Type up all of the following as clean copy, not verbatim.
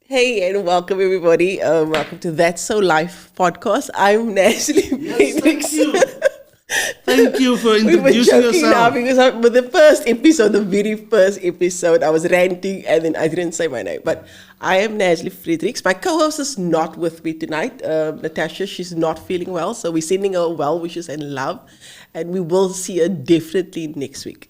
Hey, and welcome everybody. Welcome to That's So Life podcast. I'm Nashley. Yes, thank you. Thank you for We were introducing joking now yourself. because with the first episode, the very first episode, I was ranting and then I didn't say my name. But I am Nashley Fredericks. My co-host is not with me tonight. Natasha, she's not feeling well. So we're sending her well wishes and love. And we will see her definitely next week.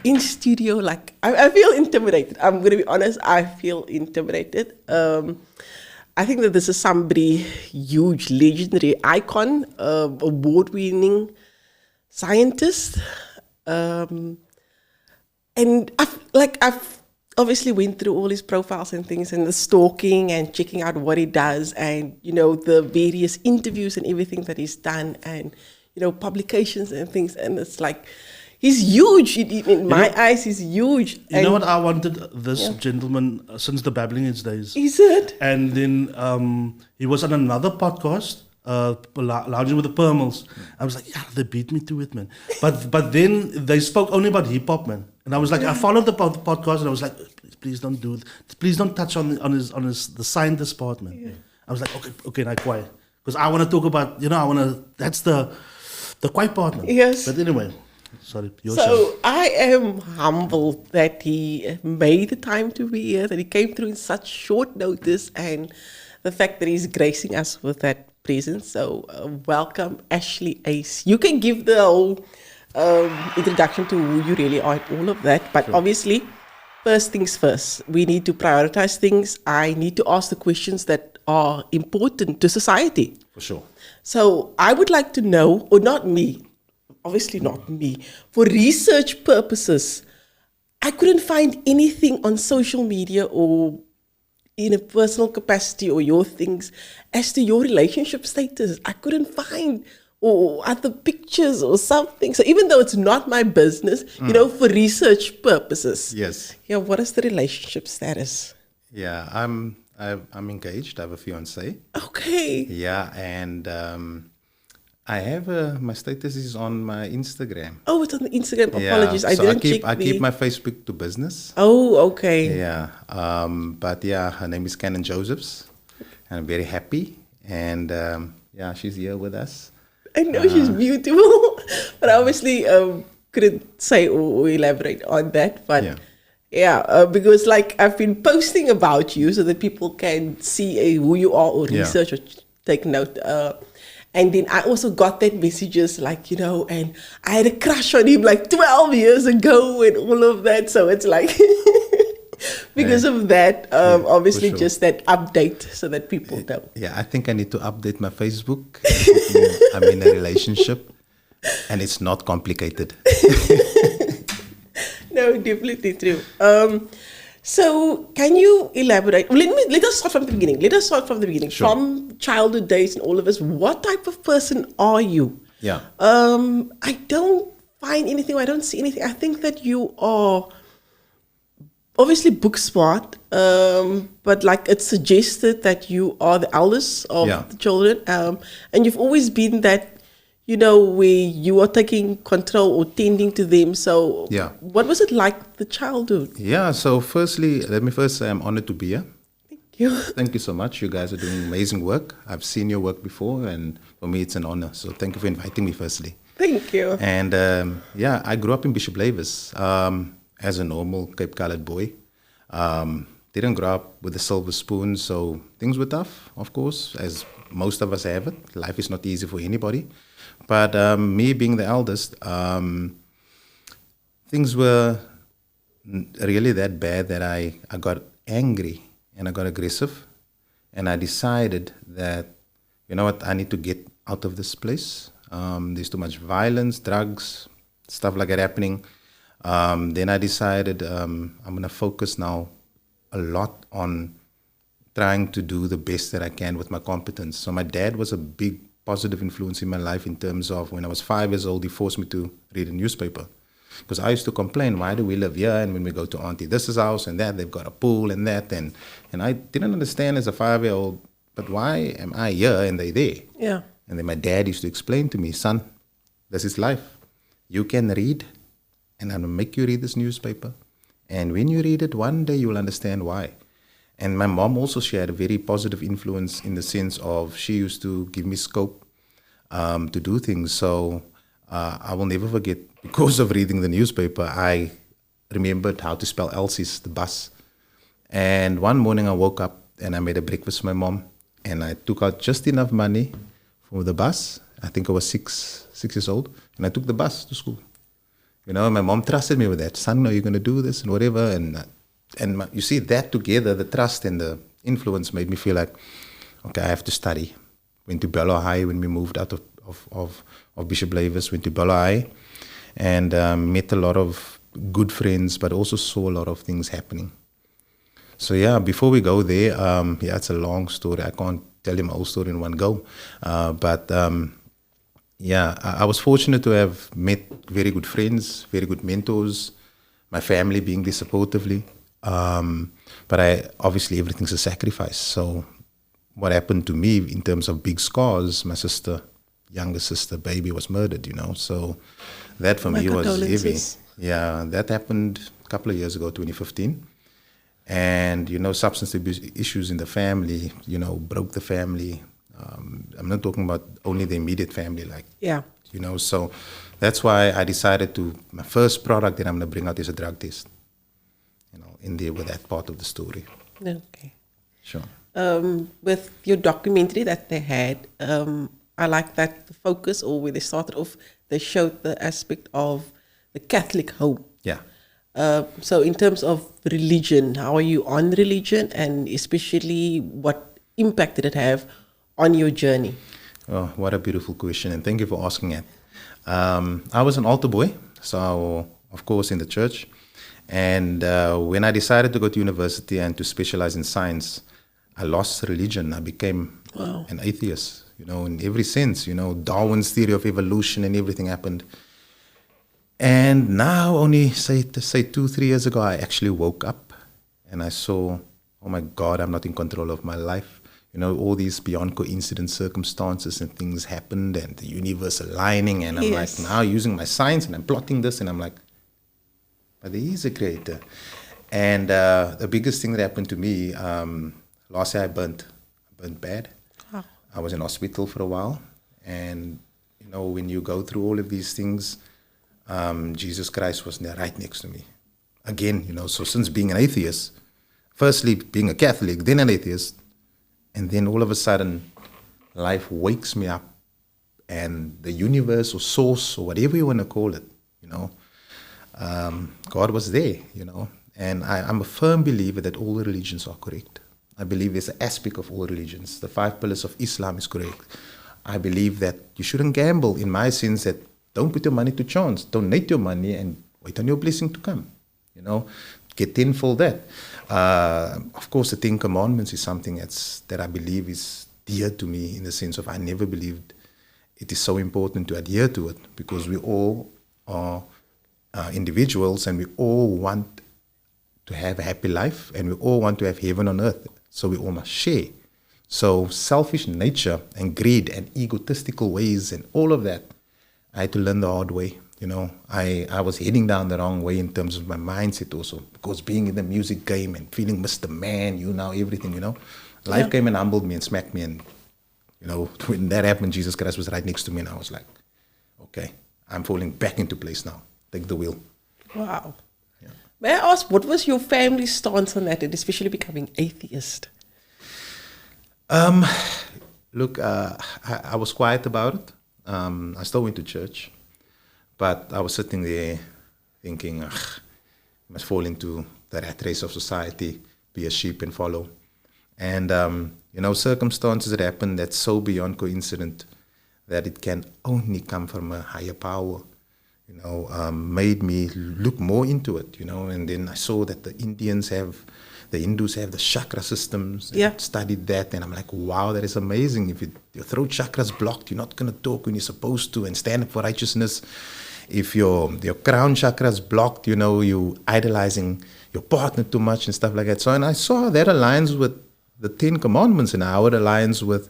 In studio, like I feel intimidated. I'm gonna be honest, I feel intimidated. I think that this is somebody huge, legendary icon, award-winning scientist, and I've obviously went through all his profiles and things, and the stalking and checking out what he does, and the various interviews and everything that he's done, and publications and things, and it's like. He's huge. In my eyes, he's huge. You know what? I wanted this gentleman since the Babbling Age days. Is it? And then he was on another podcast, Lounging with the Permals. I was like, yeah, they beat me to it, man. But then they spoke only about hip hop, man. And I was like, I followed the podcast, and I was like, please don't do it. Please don't touch on the scientist part, man. Yeah. I was like, okay, now quiet, because I want to talk about that's the quiet part, man. Yes. But anyway. Sorry, so I am humbled that he made the time to be here, that he came through in such short notice, and the fact that he's gracing us with that presence. So welcome, Ashley Ace. You can give the whole introduction to who you really are and all of that, but obviously, first things first, we need to prioritize things. I need to ask the questions that are important to society. For sure. So I would like to know, or not me, obviously not me, for research purposes, I couldn't find anything on social media or in a personal capacity or your things as to your relationship status. I couldn't find or other pictures or something. So even though it's not my business, for research purposes. Yes. Yeah, what is the relationship status? Yeah, I'm engaged. I have a fiance. Okay. Yeah, and I have my status is on my Instagram. Oh, it's on the Instagram. Apologies, Yeah, I so didn't check. I keep my Facebook to business. Oh, okay. Yeah, but yeah, her name is Canon Josephs, and I'm very happy. And yeah, she's here with us. I know she's beautiful, but I obviously couldn't say or elaborate on that. But because like I've been posting about you so that people can see who you are or research or take note. And then I also got that messages like, and I had a crush on him like 12 years ago and all of that. So it's like, because of that, obviously sure. just that update so that people know. Yeah, I think I need to update my Facebook. I'm in a relationship, and it's not complicated. No, definitely true. So can you elaborate? Let us start from the beginning. Sure. From childhood days and all of us. What type of person are you? Yeah. I don't find anything. I don't see anything. I think that you are obviously book smart, but like it's suggested that you are the eldest of the children, and you've always been that. Where you are taking control or tending to them. So what was it like, the childhood? Yeah, so firstly, let me first say I'm honored to be here. Thank you. Thank you so much. You guys are doing amazing work. I've seen your work before, and for me, it's an honor. So thank you for inviting me, firstly. Thank you. And I grew up in Bishop Lavis as a normal Cape Colored boy. Didn't grow up with a silver spoon, so things were tough, of course, as most of us have it. Life is not easy for anybody. But me being the eldest, things were really that bad that I got angry and I got aggressive. And I decided that, you know what, I need to get out of this place. There's too much violence, drugs, stuff like that happening. Then I decided I'm going to focus now a lot on trying to do the best that I can with my competence. So my dad was a big positive influence in my life in terms of when I was 5 years old, he forced me to read a newspaper. Because I used to complain, why do we live here? And when we go to Auntie this's house and that, they've got a pool and that. And I didn't understand as a 5-year-old, but why am I here and they there? Yeah. And then my dad used to explain to me, son, this is life. You can read, and I'm going to make you read this newspaper. And when you read it, one day you'll understand why. And my mom also, she had a very positive influence in the sense of she used to give me scope to do things. So I will never forget, because of reading the newspaper, I remembered how to spell Elsie's, the bus. And one morning I woke up and I made a breakfast for my mom, and I took out just enough money for the bus. I think I was six years old, and I took the bus to school. You know, my mom trusted me with that. Son, are you going to do this and whatever? And you see that together, the trust and the influence made me feel like, okay, I have to study. Went to Bello High when we moved out of Bishop Lavis, went to Bello High, and met a lot of good friends, but also saw a lot of things happening. So yeah, before we go there, it's a long story. I can't tell you my whole story in one go. But I was fortunate to have met very good friends, very good mentors, my family being there supportively. But obviously everything's a sacrifice. So what happened to me in terms of big scars, my sister, younger sister, baby was murdered, you know. So that for me was heavy. Yeah, that happened a couple of years ago, 2015. And, you know, substance abuse issues in the family, you know, broke the family. I'm not talking about only the immediate family, like, you know, so that's why I decided my first product that I'm going to bring out is a drug test, you know, in there with that part of the story. Okay. Sure. With your documentary that they had, I like that the focus, or where they started off, they showed the aspect of the Catholic home. Yeah. So in terms of religion, how are you on religion, and especially what impact did it have on your journey? Oh, what a beautiful question, and thank you for asking it. I was an altar boy, so of course in the church. And when I decided to go to university and to specialize in science, I lost religion. I became an atheist, you know, in every sense. You know, Darwin's theory of evolution and everything happened. And now, only say 2-3 years ago, I actually woke up and I saw, oh my God, I'm not in control of my life. You know, all these beyond coincidence circumstances and things happened, and the universe aligning. And I'm like, now using my science and I'm plotting this, and I'm like, but there is a creator. And the biggest thing that happened to me, last year I burnt bad. Oh. I was in hospital for a while. And, you know, when you go through all of these things, Jesus Christ was right next to me. Again, you know, so since being an atheist, firstly being a Catholic, then an atheist, and then all of a sudden life wakes me up, and the universe or source or whatever you want to call it, you know, God was there, you know. And I'm a firm believer that all religions are correct. I believe there's an aspect of all religions. The 5 pillars of Islam is correct. I believe that you shouldn't gamble, in my sense that don't put your money to chance. Donate your money and wait on your blessing to come. You know, get tenfold that. Of course, the 10 Commandments is something that I believe is dear to me, in the sense of I never believed it is so important to adhere to it, because we all are individuals and we all want to have a happy life and we all want to have heaven on earth. So we all must share. So selfish nature and greed and egotistical ways and all of that, I had to learn the hard way. You know, I was heading down the wrong way in terms of my mindset also, because being in the music game and feeling Mr. Man, you know, everything, you know. Life came and humbled me and smacked me, and, you know, when that happened, Jesus Christ was right next to me, and I was like, okay, I'm falling back into place now. Take the wheel. Wow. Yeah. May I ask, what was your family's stance on that, and especially becoming atheist? Look, I was quiet about it. I still went to church, but I was sitting there thinking, I must fall into the rat race of society, be a sheep and follow. And, you know, circumstances that happen that's so beyond coincident that it can only come from a higher power, you know, made me look more into it, you know. And then I saw that the Hindus have the chakra systems. Yeah. Studied that, and I'm like, wow, that is amazing. If your throat chakra is blocked, you're not going to talk when you're supposed to and stand up for righteousness. If your crown chakra is blocked, you know, you idolizing your partner too much and stuff like that. So, and I saw that aligns with the 10 Commandments and how it aligns with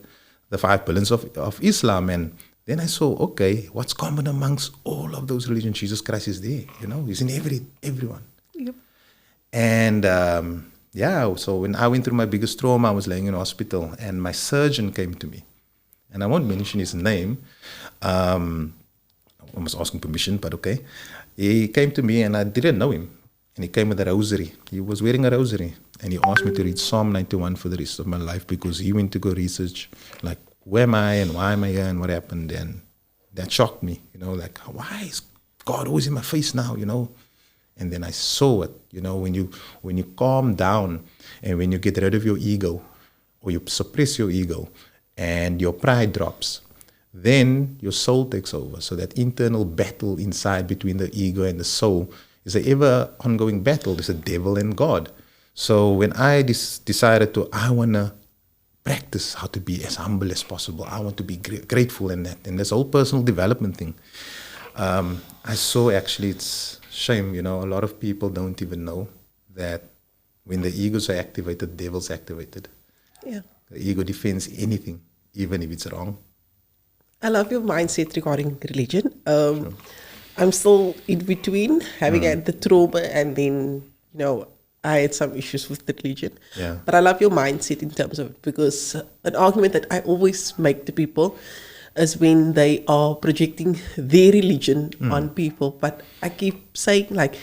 the 5 pillars of Islam. And then I saw, okay, what's common amongst all of those religions? Jesus Christ is there, you know, he's in everyone. Yep. And yeah, so when I went through my biggest trauma, I was laying in hospital and my surgeon came to me. And I won't mention his name. I was asking permission, but okay. He came to me and I didn't know him. And he came with a rosary. He was wearing a rosary. And he asked me to read Psalm 91 for the rest of my life because he went to go research, like, where am I and why am I here and what happened? And that shocked me, like, why is God always in my face now, And then I saw it, when you calm down and when you get rid of your ego or you suppress your ego and your pride drops, then your soul takes over. So that internal battle inside between the ego and the soul is an ever ongoing battle. There's a devil and God. So when I decided I want to practice how to be as humble as possible. I want to be grateful in that. And this whole personal development thing, I saw actually it's shame, a lot of people don't even know that when the egos are activated, the devil's activated. Yeah. The ego defends anything, even if it's wrong. I love your mindset regarding religion. I'm still in between having had the trauma and then, I had some issues with the religion. Yeah. But I love your mindset in terms of it because an argument that I always make to people is when they are projecting their religion on people. But I keep saying, like,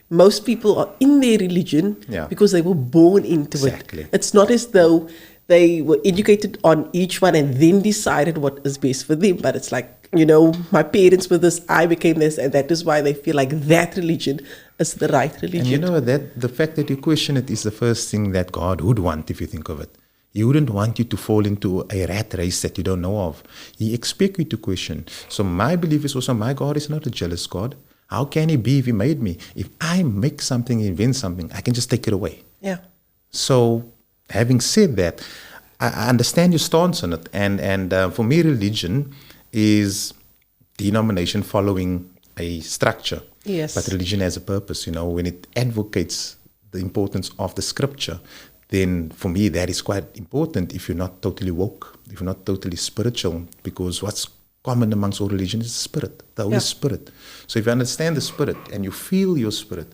most people are in their religion because they were born into it. It's not as though they were educated on each one and then decided what is best for them. But it's like, my parents were this, I became this, and that is why they feel like that religion is the right religion. And that the fact that you question it is the first thing that God would want if you think of it. He wouldn't want you to fall into a rat race that you don't know of. He expects you to question. So my belief is also my God is not a jealous God. How can he be if he made me? If I make something, invent something, I can just take it away. Yeah. So having said that, I understand your stance on it. And for me, religion is denomination following a structure. Yes. But religion has a purpose, when it advocates the importance of the scripture, then for me that is quite important if you're not totally woke, if you're not totally spiritual, because what's common amongst all religion is the spirit, the Holy Spirit. So if you understand the spirit and you feel your spirit,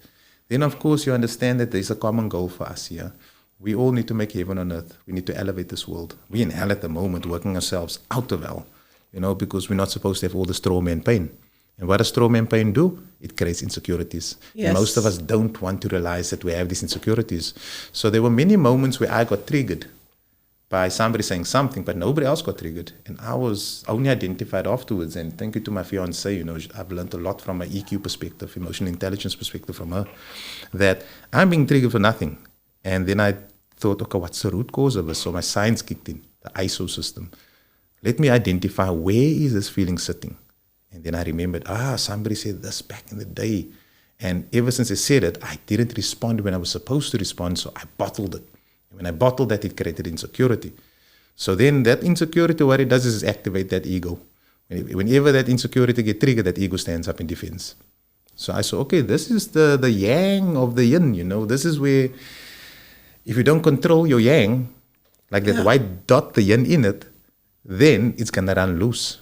then of course you understand that there's a common goal for us here. We all need to make heaven on earth. We need to elevate this world. We're in hell at the moment, working ourselves out of hell, because we're not supposed to have all this trauma and pain. And what does trauma and pain do? It creates insecurities. Yes. And most of us don't want to realize that we have these insecurities. So there were many moments where I got triggered by somebody saying something, but nobody else got triggered. And I was only identified afterwards. And thank you to my fiancée, I've learned a lot from my EQ perspective, emotional intelligence perspective from her, that I'm being triggered for nothing. And then I thought, okay, what's the root cause of this? So my science kicked in, the ISO system. Let me identify where is this feeling sitting. And then I remembered, somebody said this back in the day. And ever since I said it, I didn't respond when I was supposed to respond, so I bottled it. And when I bottled that, it created insecurity. So then that insecurity, what it does is activate that ego. Whenever that insecurity gets triggered, that ego stands up in defense. So I said, okay, this is the yang of the yin, This is where if you don't control your yang, like that white dot, the yin in it, then it's going to run loose.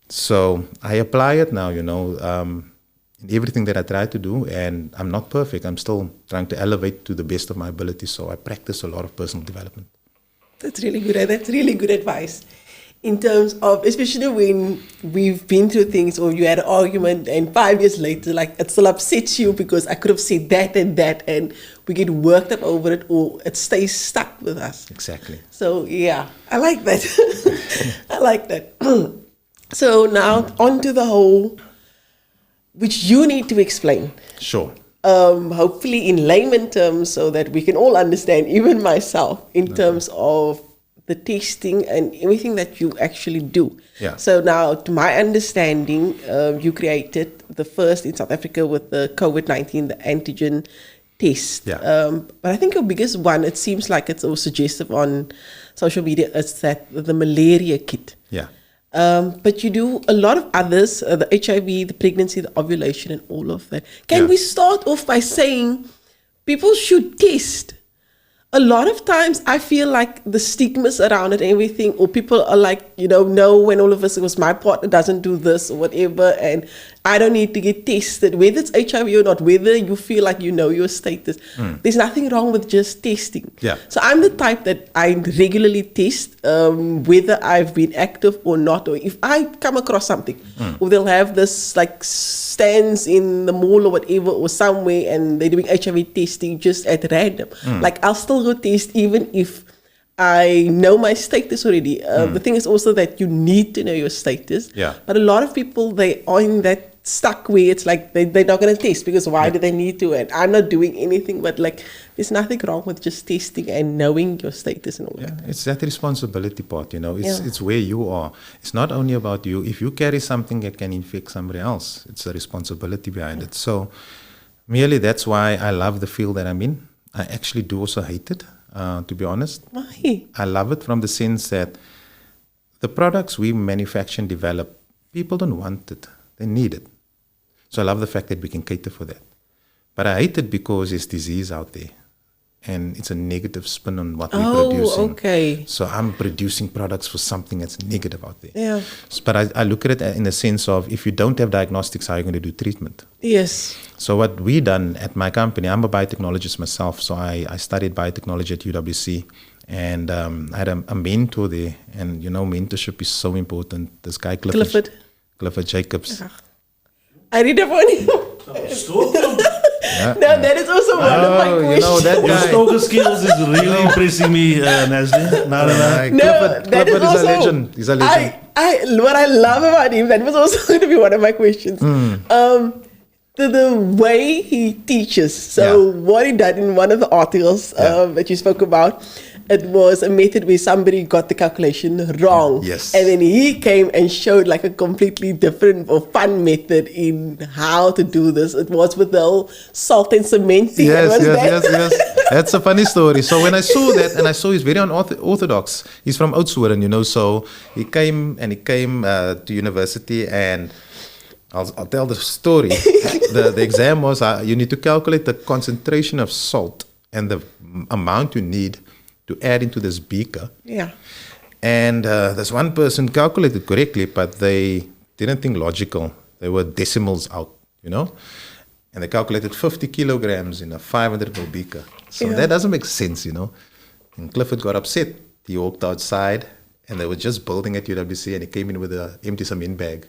So I apply it now, in everything that I try to do, and I'm not perfect. I'm still trying to elevate to the best of my ability. So I practice a lot of personal development. That's really good. That's really good advice. In terms of, especially when we've been through things or you had an argument and 5 years later, like it still upsets you because I could have said that, and we get worked up over it or it stays stuck with us. Exactly. So yeah, I like that. I like that. So now on to the whole, which you need to explain. Sure. Hopefully in layman terms so that we can all understand, even myself, in terms of the testing and everything that you actually do. Yeah. So now, to my understanding, you created the first in South Africa with the COVID-19, the antigen test. Yeah. But I think your biggest one, it seems like it's also suggestive on social media, is that the malaria kit. Yeah. But you do a lot of others, the HIV, the pregnancy, the ovulation, and all of that. Can we start off by saying people should test? A lot of times I feel like the stigmas around it and everything, or people are like, no, when all of us, it was my partner doesn't do this or whatever, and I don't need to get tested, whether it's HIV or not, whether you feel like you know your status. There's nothing wrong with just testing. Yeah. So I'm the type that I regularly test, whether I've been active or not, or if I come across something, or they'll have this like stands in the mall or whatever, or somewhere, and they're doing HIV testing just at random. Like I'll still go test even if I know my status already. The thing is also that you need to know your status. Yeah. But a lot of people, they are in that stuck where it's like they're not going to test because why do they need to? And I'm not doing anything, but like there's nothing wrong with just testing and knowing your status and all that. It's that responsibility part, it's where you are. It's not only about you. If you carry something that can infect somebody else, it's a responsibility behind it. So merely that's why I love the field that I'm in. I actually do also hate it, to be honest. Why? I love it from the sense that the products we manufacture and develop, people don't want it. They need it. So I love the fact that we can cater for that. But I hate it because there's disease out there. And it's a negative spin on what we're producing. Okay. So I'm producing products for something that's negative out there. Yeah. But I look at it in the sense of, if you don't have diagnostics, how are you going to do treatment? Yes. So what we done at my company, I'm a biotechnologist myself. So I studied biotechnology at UWC. And I had a mentor there. And, mentorship is so important. This guy, Clifford Jacobs. I read up on him. No, that is also one of my questions. That Your guy. stoker skills is really impressing me, Nasli. No. Clifford is a legend. He's a legend. What I love about him, that was also going to be one of my questions. The way he teaches. So what he did in one of the articles that you spoke about, it was a method where somebody got the calculation wrong. Yes. And then he came and showed like a completely different or fun method in how to do this. It was with the whole salt and cement thing. Yes. That's a funny story. So when I saw that, and I saw he's very unorthodox. He's from Oudtshoorn, so he came to university, and I'll tell the story. The exam was you need to calculate the concentration of salt and the amount you need to add into this beaker. Yeah. And this one person calculated correctly, but they didn't think logical. They were decimals out, And they calculated 50 kilograms in a 500 ml beaker. So that doesn't make sense, And Clifford got upset. He walked outside, and they were just building at UWC, and he came in with an empty cement bag.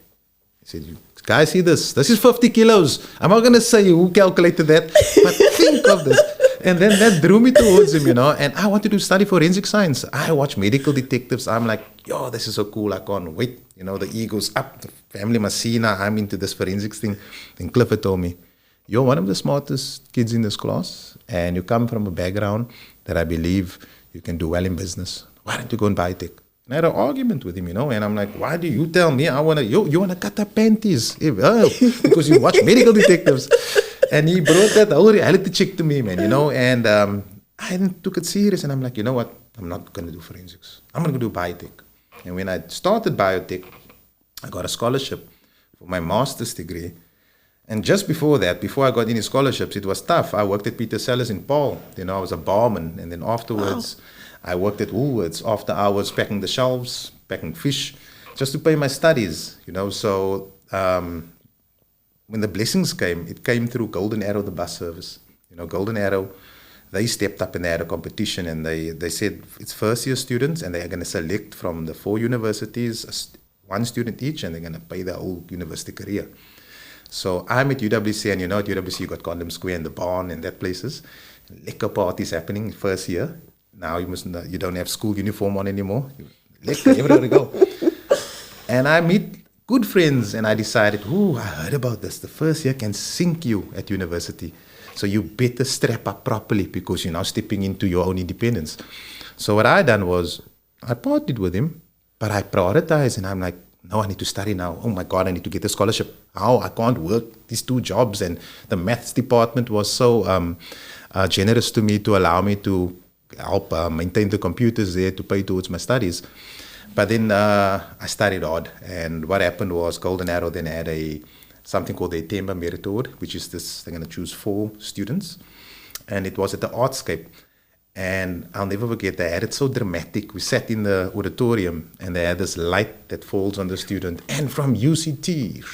He said, guys, see this? This is 50 kilos. I'm not going to say who calculated that, but think of this. And then that drew me towards him, and I wanted to study forensic science. I watch medical detectives. I'm like, this is so cool. I can't wait. The ego's up. The family must see now I'm into this forensics thing. Then Clifford told me, you're one of the smartest kids in this class, and you come from a background that I believe you can do well in business. Why don't you go in biotech? And I had an argument with him, and I'm like, why do you tell me you want to cut up panties? Because you watch medical detectives. And he brought that whole reality check to me, man, and I took it serious, and I'm like, you know what? I'm not going to do forensics. I'm going to do biotech. And when I started biotech, I got a scholarship for my master's degree. And just before that, before I got any scholarships, it was tough. I worked at Peter Sellers in Paul. I was a barman. And then afterwards, I worked at Woolworths after hours, packing the shelves, packing fish, just to pay my studies, So when the blessings came, it came through Golden Arrow, the bus service. Golden Arrow, they stepped up and they had a competition, and they said it's first-year students, and they're going to select from the 4 universities, one student each, and they're going to pay their whole university career. So I'm at UWC, and at UWC you got Condom Square and the barn and that places. Liquor parties happening first year. Now you don't have school uniform on anymore. Liquor, everywhere to go. And I meet good friends, and I decided, I heard about this. The first year can sink you at university. So you better strap up properly because you're now stepping into your own independence. So what I done was, I partied with him, but I prioritized, and I'm like, no, I need to study now. Oh my God, I need to get a scholarship. How? I can't work these 2 jobs. And the maths department was so generous to me to allow me to help maintain the computers there to pay towards my studies. But then I studied hard, and what happened was Golden Arrow then had something called the Temba Merit Award, which is this, they're going to choose 4 students, and it was at the Artscape. And I'll never forget, they had it so dramatic. We sat in the auditorium and they had this light that falls on the student. And from UCT,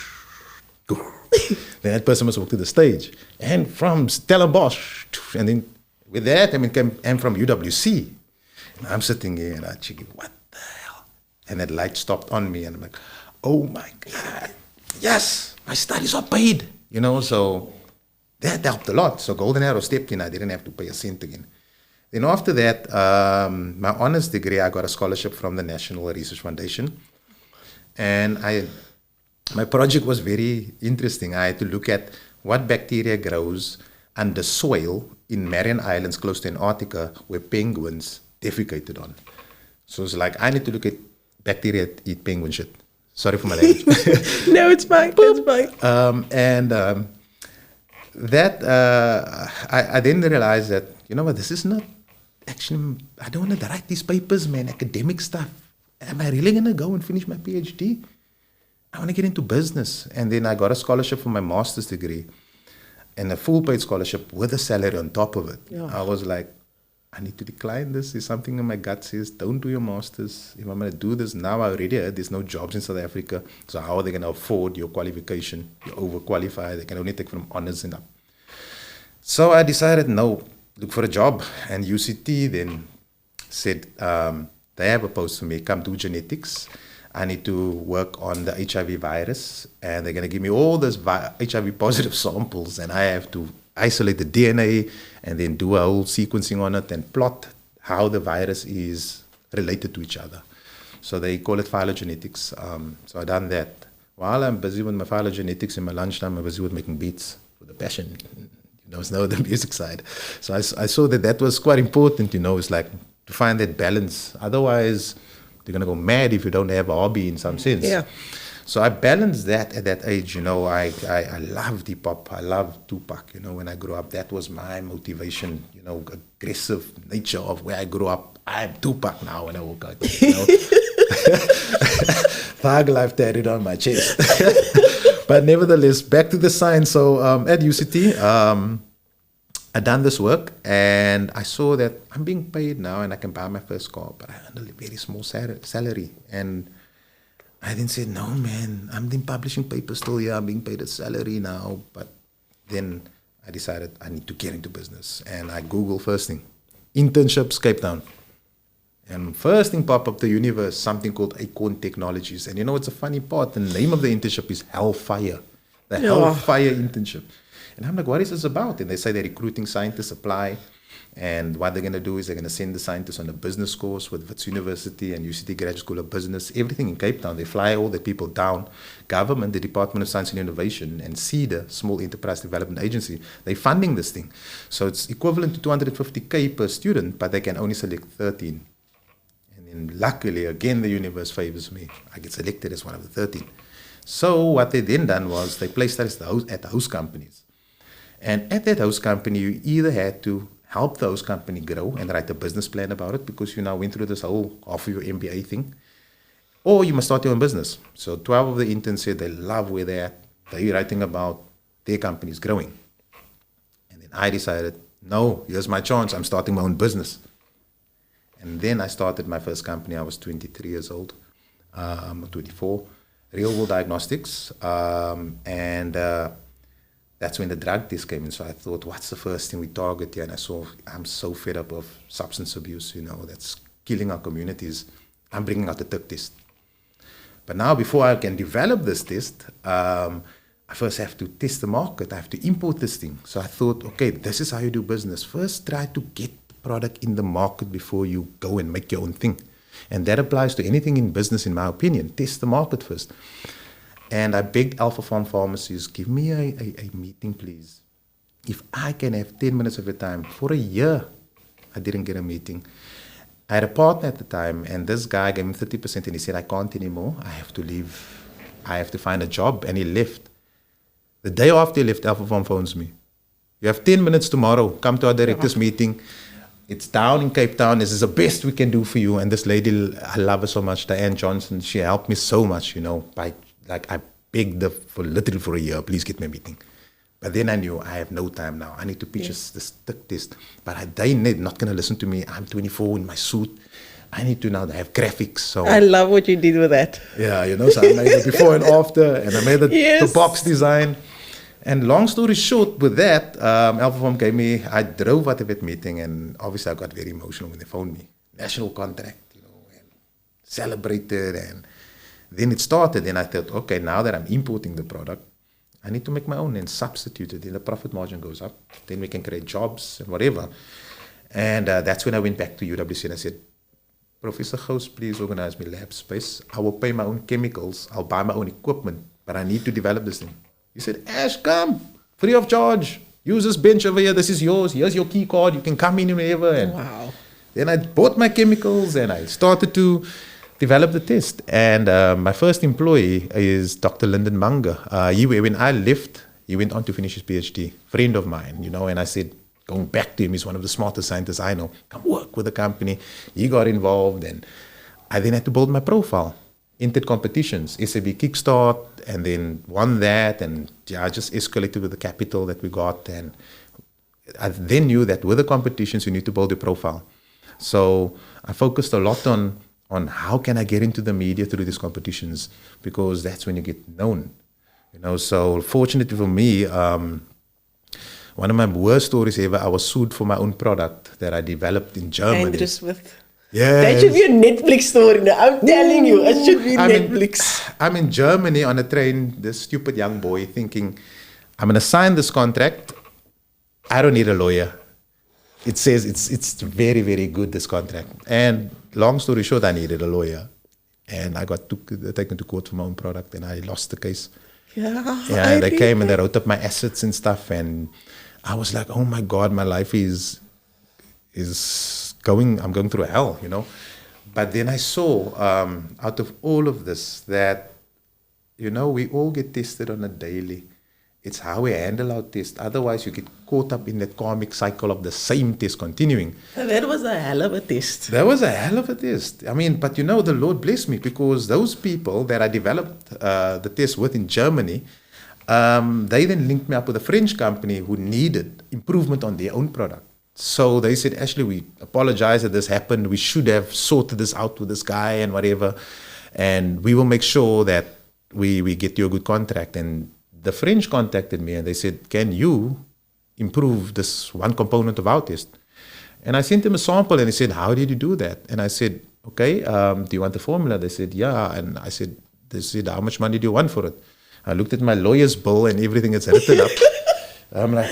then that person must walk to the stage. And from Stellenbosch, and then with that, came, and from UWC. And I'm sitting here and I'm thinking, what the hell? And that light stopped on me and I'm like, oh my God, yes, my studies are paid. So that helped a lot. So Golden Arrow stepped in, I didn't have to pay a cent again. Then after that, my honors degree, I got a scholarship from the National Research Foundation. And my project was very interesting. I had to look at what bacteria grows under soil in Marian Islands close to Antarctica where penguins defecated on. So it's like, I need to look at bacteria that eat penguin shit. Sorry for my language. No, it's fine. It's fine. I then realized that, this is not actually, I don't want to write these papers, man, academic stuff. Am I really going to go and finish my PhD? I want to get into business. And then I got a scholarship for my master's degree and a full paid scholarship with a salary on top of it. Yeah. I was like, I need to decline this. There's something in my gut says, don't do your master's. If I'm going to do this now, I already heard there's no jobs in South Africa. So how are they going to afford your qualification? You're overqualified. They can only take from honors and up. So I decided, no, look for a job. And UCT then said, they have a post for me, come do genetics. I need to work on the HIV virus. And they're going to give me all this HIV positive samples. And I have to isolate the DNA and then do a whole sequencing on it and plot how the virus is related to each other. So they call it phylogenetics. So I done that. While I'm busy with my phylogenetics in my lunchtime, I'm busy with making beats with a passion. It's not the music side. So I saw that was quite important, it's like to find that balance. Otherwise, you're going to go mad if you don't have a hobby in some sense. Yeah. So I balanced that at that age, I loved hip hop. I loved Tupac, when I grew up. That was my motivation, aggressive nature of where I grew up. I'm Tupac now when I woke up, Thug life tatted on my chest. But nevertheless, back to the science. So at UCT, I done this work and I saw that I'm being paid now and I can buy my first car, but I earned a very small salary. And I then said, no, man, I'm in publishing papers still here. I'm being paid a salary now. But then I decided I need to get into business. And I Googled first thing, internships, Cape Town. And first thing pop up the universe, something called Acorn Technologies. And it's a funny part. The name of the internship is Hellfire. The Hellfire internship. And I'm like, what is this about? And they say they're recruiting scientists, apply. And what they're going to do is they're going to send the scientists on a business course with Wits University and UCT Graduate School of Business, everything in Cape Town. They fly all the people down. Government, the Department of Science and Innovation, and SEDA, Small Enterprise Development Agency, they're funding this thing. So it's equivalent to 250K per student, but they can only select 13. And then luckily, again, the universe favors me. I get selected as one of the 13. So what they then done was they placed us at the host companies. And at that host company, you either had to help the host company grow and write a business plan about it because you now went through this whole half of your MBA thing, or you must start your own business. So 12 of the interns said they love where they're at. They're writing about their companies growing. And then I decided, no, here's my chance. I'm starting my own business. And then I started my first company. I was 23 years old, 24, Real World Diagnostics. That's when the drug test came in. So I thought, what's the first thing we target here? And I saw, I'm so fed up of substance abuse, that's killing our communities. I'm bringing out the TIC test. But now before I can develop this test, I first have to test the market. I have to import this thing. So I thought, okay, this is how you do business. First, try to get the product in the market before you go and make your own thing. And that applies to anything in business, in my opinion. Test the market first. And I begged Alpha Farm Pharmacies, give me a meeting, please. If I can have 10 minutes of your time. For a year, I didn't get a meeting. I had a partner at the time, and this guy gave me 30%, and he said, I can't anymore. I have to leave. I have to find a job. And he left. The day after he left, Alpha Farm phones me. You have 10 minutes tomorrow. Come to our director's meeting. It's down in Cape Town. This is the best we can do for you. And this lady, I love her so much, Diane Johnson, she helped me so much, by I begged her for literally for a year, please get me a meeting. But then I knew I have no time now. I need to pitch this test. But they're not going to listen to me. I'm 24 in my suit. I need to now have graphics. So I love what you did with that. yeah, so I made the before and after, and I made the box design. And long story short, with that, Alpha Farm gave me, I drove at that meeting, and obviously I got very emotional when they phoned me. National contract, and celebrated, and then it started, and I thought, okay, now that I'm importing the product, I need to make my own and substitute it. Then the profit margin goes up. Then we can create jobs and whatever. And that's when I went back to UWC and I said, Professor Gous, please organize me lab space. I will pay my own chemicals. I'll buy my own equipment, but I need to develop this thing. He said, Ash, come, free of charge. Use this bench over here. This is yours. Here's your key card. You can come in whenever. And wow. Then I bought my chemicals and I started to develop the test. And my first employee is Dr. Lyndon Munger. When I left, he went on to finish his PhD. Friend of mine, and I said, going back to him, he's one of the smartest scientists I know. Come work with the company. He got involved, and I then had to build my profile. Entered competitions, SAB Kickstart, and then won that, and I just escalated with the capital that we got. And I then knew that with the competitions, you need to build your profile. So I focused a lot on how can I get into the media through these competitions, because that's when you get known. So fortunately for me, one of my worst stories ever, I was sued for my own product that I developed in Germany. Andrew Smith. Yeah. That should be a Netflix story now. I'm telling you, it should be Netflix. I'm in Germany on a train, this stupid young boy thinking, I'm going to sign this contract. I don't need a lawyer. It says it's very, very good, this contract. And long story short, I needed a lawyer. And I got taken to court for my own product, and I lost the case. Yeah, they came and they wrote up my assets and stuff, and I was like, oh my God, my life is going, I'm going through hell, But then I saw out of all of this that, we all get tested on a daily. It's how we handle our test. Otherwise, you get caught up in that karmic cycle of the same test continuing. That was a hell of a test. That was a hell of a test. But the Lord blessed me, because those people that I developed the test with in Germany, they then linked me up with a French company who needed improvement on their own product. So they said, Ashley, we apologize that this happened. We should have sorted this out with this guy and whatever. And we will make sure that we get you a good contract. And the French contacted me and they said, can you improve this one component of our test? And I sent them a sample and they said, how did you do that? And I said, okay, do you want the formula? They said, yeah. And they said, how much money do you want for it? I looked at my lawyer's bill and everything that's written up. I'm like,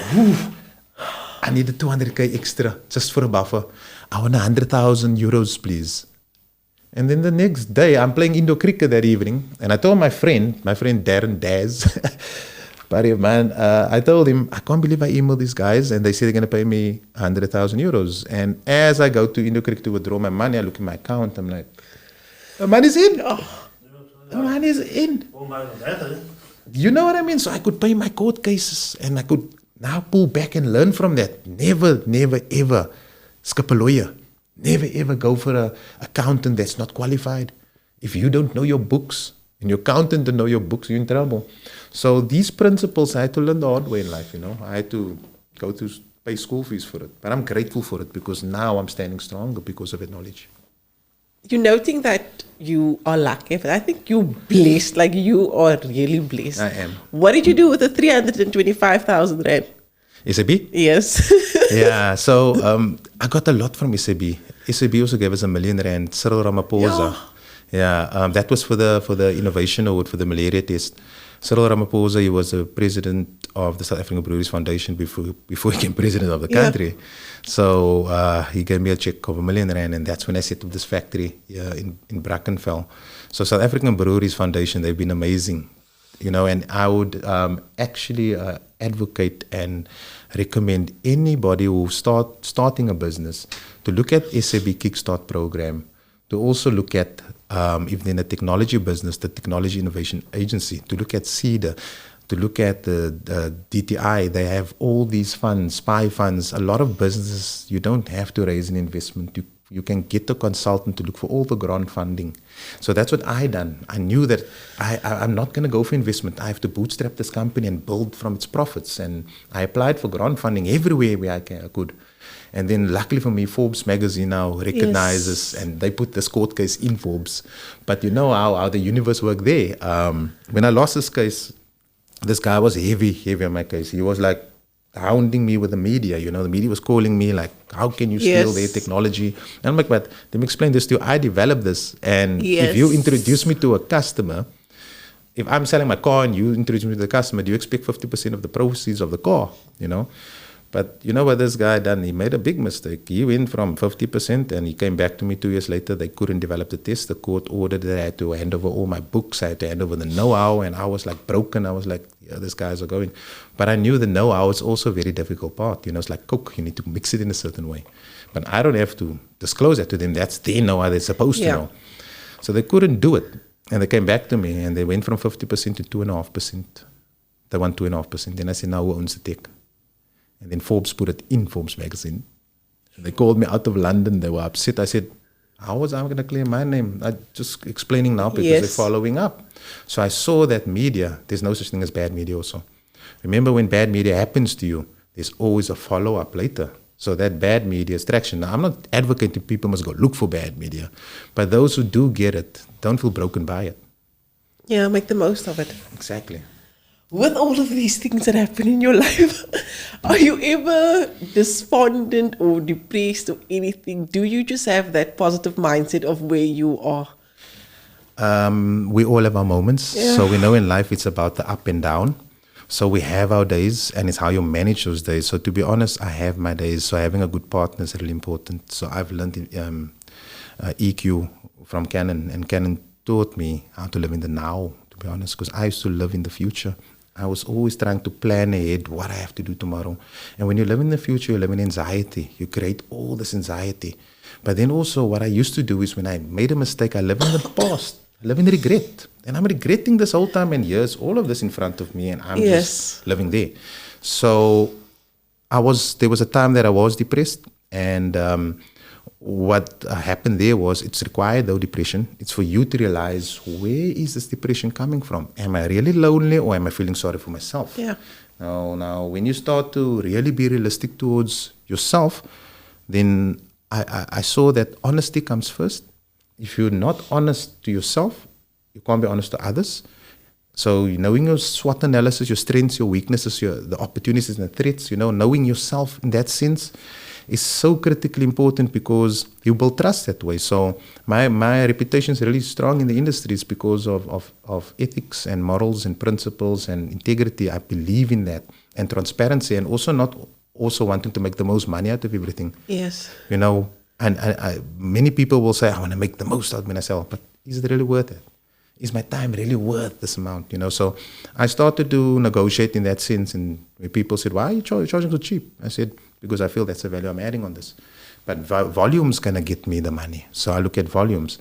I needed 200K extra just for a buffer. I want 100,000 euros, please. And then the next day, I'm playing indoor cricket that evening. And I told my friend Darren Daz, buddy of mine, I told him, I can't believe I emailed these guys and they said they're going to pay me 100,000 euros. And as I go to indoor cricket to withdraw my money, I look at my account, I'm like, the money's in. The money's in. You know what I mean? So I could pay my court cases and I could now pull back and learn from that. Never, ever skip a lawyer. Never, ever go for an accountant that's not qualified. If you don't know your books and your accountant don't know your books, you're in trouble. So these principles I had to learn the hard way in life, I had to go to pay school fees for it. But I'm grateful for it because now I'm standing stronger because of that knowledge. You're noting that you are lucky, but I think you're blessed, like you are really blessed. I am. What did you do with the 325,000 rand? SAB? Yes. Yeah, so I got a lot from SAB. SAB also gave us R1 million, Cyril Ramaphosa. Yeah, that was for the Innovation Award for the malaria test. Cyril Ramaphosa, he was the president of the South African Breweries Foundation before he became president of the country. Yeah. So he gave me a check of R1 million, and that's when I set up this factory in Brackenfell. So South African Breweries Foundation, they've been amazing, and I would actually advocate and recommend anybody who's starting a business to look at SAB Kickstart program, to also look at, if they're in a technology business, the Technology Innovation Agency, to look at CEDA, to look at the DTI. They have all these funds, SPY funds. A lot of businesses, you don't have to raise an investment. you can get a consultant to look for all the grant funding. So that's what I done. I knew that I'm not going to go for investment. I have to bootstrap this company and build from its profits. And I applied for grant funding everywhere where I could. And then luckily for me, Forbes magazine now recognizes, and they put this court case in Forbes. But you know how the universe worked there. When I lost this case, this guy was heavy on my case. He was like hounding me with the media. You know, the media was calling me like, how can you steal their technology? And I'm like, but let me explain this to you. I developed this. And if you introduce me to a customer, if I'm selling my car and you introduce me to the customer, do you expect 50% of the proceeds of the car? You know? But you know what this guy done? He made a big mistake. He went from 50% and he came back to me 2 years later. They couldn't develop the test. The court ordered that I had to hand over all my books. I had to hand over the know-how, and I was like broken. I was like, yeah, these guys are going. But I knew the know-how is also a very difficult part. You know, it's like Coke. You need to mix it in a certain way. But I don't have to disclose that to them. That's their know-how. They're supposed to know. So they couldn't do it. And they came back to me and they went from 50% to 2.5%. They want 2.5%. Then I said, now who owns the tech? And then Forbes put it in Forbes magazine. And they called me out of London. They were upset. I said, how was I going to clear my name? I'm just explaining now because they're following up. So I saw that media, there's no such thing as bad media also. Remember, when bad media happens to you, there's always a follow-up later. So that bad media is traction. Now, I'm not advocating people must go look for bad media. But those who do get it, don't feel broken by it. Yeah, make the most of it. Exactly. With all of these things that happen in your life, are you ever despondent or depressed or anything? Do you just have that positive mindset of where you are? We all have our moments. Yeah. So we know in life it's about the up and down. So we have our days, and it's how you manage those days. So to be honest, I have my days. So having a good partner is really important. So I've learned EQ from Canon, and Canon taught me how to live in the now, to be honest, because I used to live in the future. I was always trying to plan ahead what I have to do tomorrow. And when you live in the future, you live in anxiety. You create all this anxiety. But then also what I used to do is when I made a mistake, I live in the past. I live in regret. And I'm regretting this whole time and years, all of this in front of me, and I'm just living there. So there was a time that I was depressed, and what happened there was it's required though depression. It's for you to realize, where is this depression coming from? Am I really lonely, or am I feeling sorry for myself? Yeah. Now when you start to really be realistic towards yourself, then I saw that honesty comes first. If you're not honest to yourself, you can't be honest to others. So knowing your SWOT analysis, your strengths, your weaknesses, the opportunities and the threats, knowing yourself in that sense is so critically important, because you build trust that way. So my reputation is really strong in the industry is because of ethics and morals and principles and integrity. I believe in that, and transparency, and also not also wanting to make the most money out of everything. Yes. And many people will say, I want to make the most out of myself, but is it really worth it? Is my time really worth this amount? So I started to negotiate in that sense, and people said, why are you charging so cheap? I said, because I feel that's the value I'm adding on this. But volume's going to get me the money. So I look at volumes.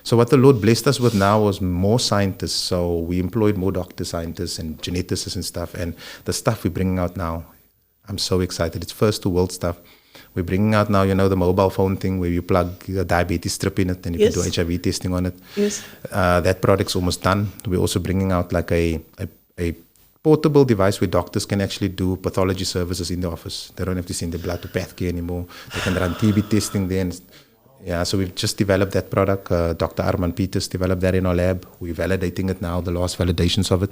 So what the Lord blessed us with now was more scientists. So we employed more doctors, scientists, and geneticists and stuff. And the stuff we're bringing out now, I'm so excited. It's first to world stuff. We're bringing out now, the mobile phone thing where you plug a diabetes strip in it and you can do HIV testing on it. Yes. That product's almost done. We're also bringing out like a portable device where doctors can actually do pathology services in the office. They don't have to send their blood to PathCare anymore. They can run TB testing there. So we've just developed that product. Dr. Arman Peters developed that in our lab. We're validating it now, the last validations of it.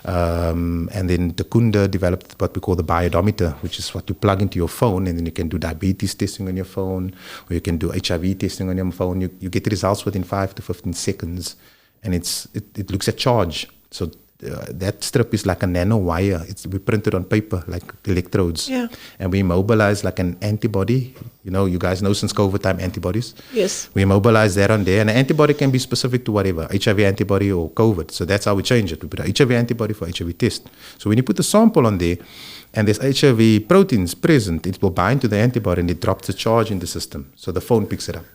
And then the Kunda developed what we call the biodometer, which is what you plug into your phone, and then you can do diabetes testing on your phone, or you can do HIV testing on your phone. You get results within 5 to 15 seconds, and it looks at charge. So that strip is like a nano wire. We print it on paper like electrodes, and we immobilize like an antibody. You guys know since COVID time antibodies. Yes. We immobilize that on there, and an antibody can be specific to whatever, HIV antibody or COVID. So that's how we change it. We put an HIV antibody for HIV test. So when you put the sample on there, and there's HIV proteins present, it will bind to the antibody and it drops the charge in the system. So the phone picks it up.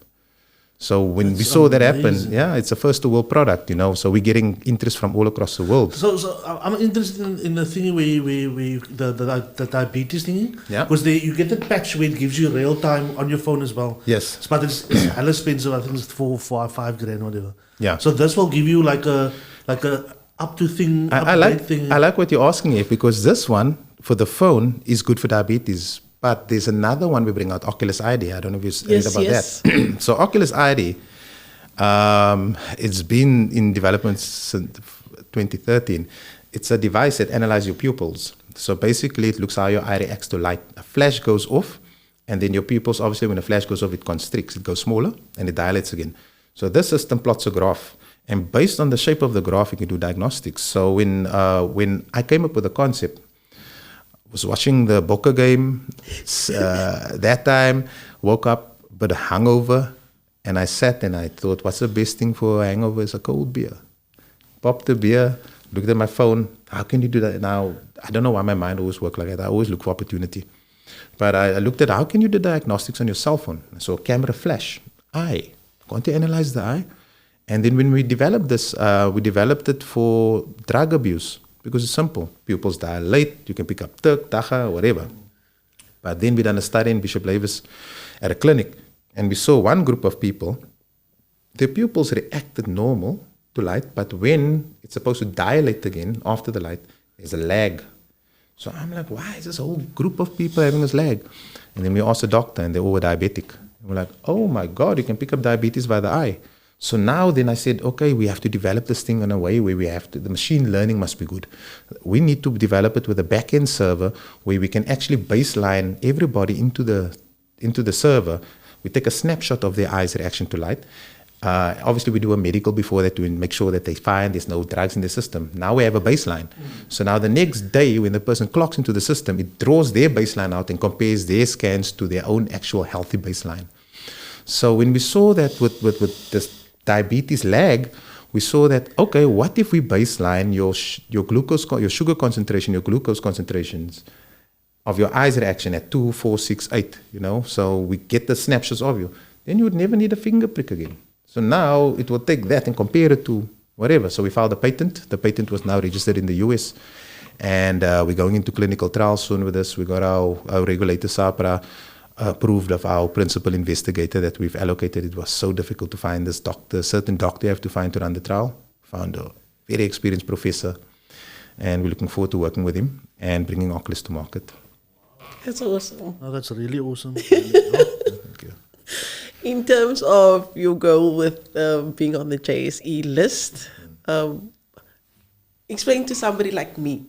So when we That's saw that happen, amazing. yeah, it's a first world product, so we're getting interest from all across the world. So I'm interested in the thing the diabetes thing. Yeah. Because you get the patch where it gives you real time on your phone as well. Yes. But it's hella expensive. I think it's $5,000, whatever. Yeah. So this will give you like a up to thing. I like what you're asking here, because this one for the phone is good for diabetes. But there's another one we bring out, Oculus ID. I don't know if you've read about that. So Oculus ID, it's been in development since 2013. It's a device that analyzes your pupils. So basically, it looks how your eye reacts to light. A flash goes off, and then your pupils, obviously, when a flash goes off, it constricts. It goes smaller, and it dilates again. So this system plots a graph. And based on the shape of the graph, you can do diagnostics. So when I came up with the concept, was watching the Boca game that time, woke up a bit hungover, and I sat and I thought, what's the best thing for a hangover is a cold beer. Popped the beer, looked at my phone, how can you do that? Now, I don't know why my mind always works like that. I always look for opportunity. But I looked at how can you do diagnostics on your cell phone? So camera flash, eye, going to analyze the eye. And then when we developed this, we developed it for drug abuse. Because it's simple. Pupils dilate, you can pick up Turk, Tacha, whatever. But then we done a study in Bishop Lavis at a clinic, and we saw one group of people, their pupils reacted normal to light, but when it's supposed to dilate again after the light, there's a lag. So I'm like, why is this whole group of people having this lag? And then we asked the doctor, and they all were diabetic. And we're like, oh my God, you can pick up diabetes by the eye. So now then I said, okay, we have to develop this thing in a way where the machine learning must be good. We need to develop it with a back-end server where we can actually baseline everybody into the server. We take a snapshot of their eyes' reaction to light. Obviously, we do a medical before that to make sure that they find there's no drugs in the system. Now we have a baseline. So now the next day when the person clocks into the system, it draws their baseline out and compares their scans to their own actual healthy baseline. So when we saw that with this diabetes lag, we saw that, okay, what if we baseline your glucose, your sugar concentration, your glucose concentrations of your eyes reaction at 2, 4, 6, 8, so we get the snapshots of you. Then you would never need a finger prick again. So now it will take that and compare it to whatever. So we filed a patent. The patent was now registered in the US. And we're going into clinical trials soon with this. We got our regulator, SAPRA, approved of our principal investigator that we've allocated. It was so difficult to find this doctor, certain doctor you have to find to run the trial. Found a very experienced professor, and we're looking forward to working with him and bringing Oculus to market. That's awesome. Oh, that's really awesome. Thank you. In terms of your goal with being on the JSE list, explain to somebody like me.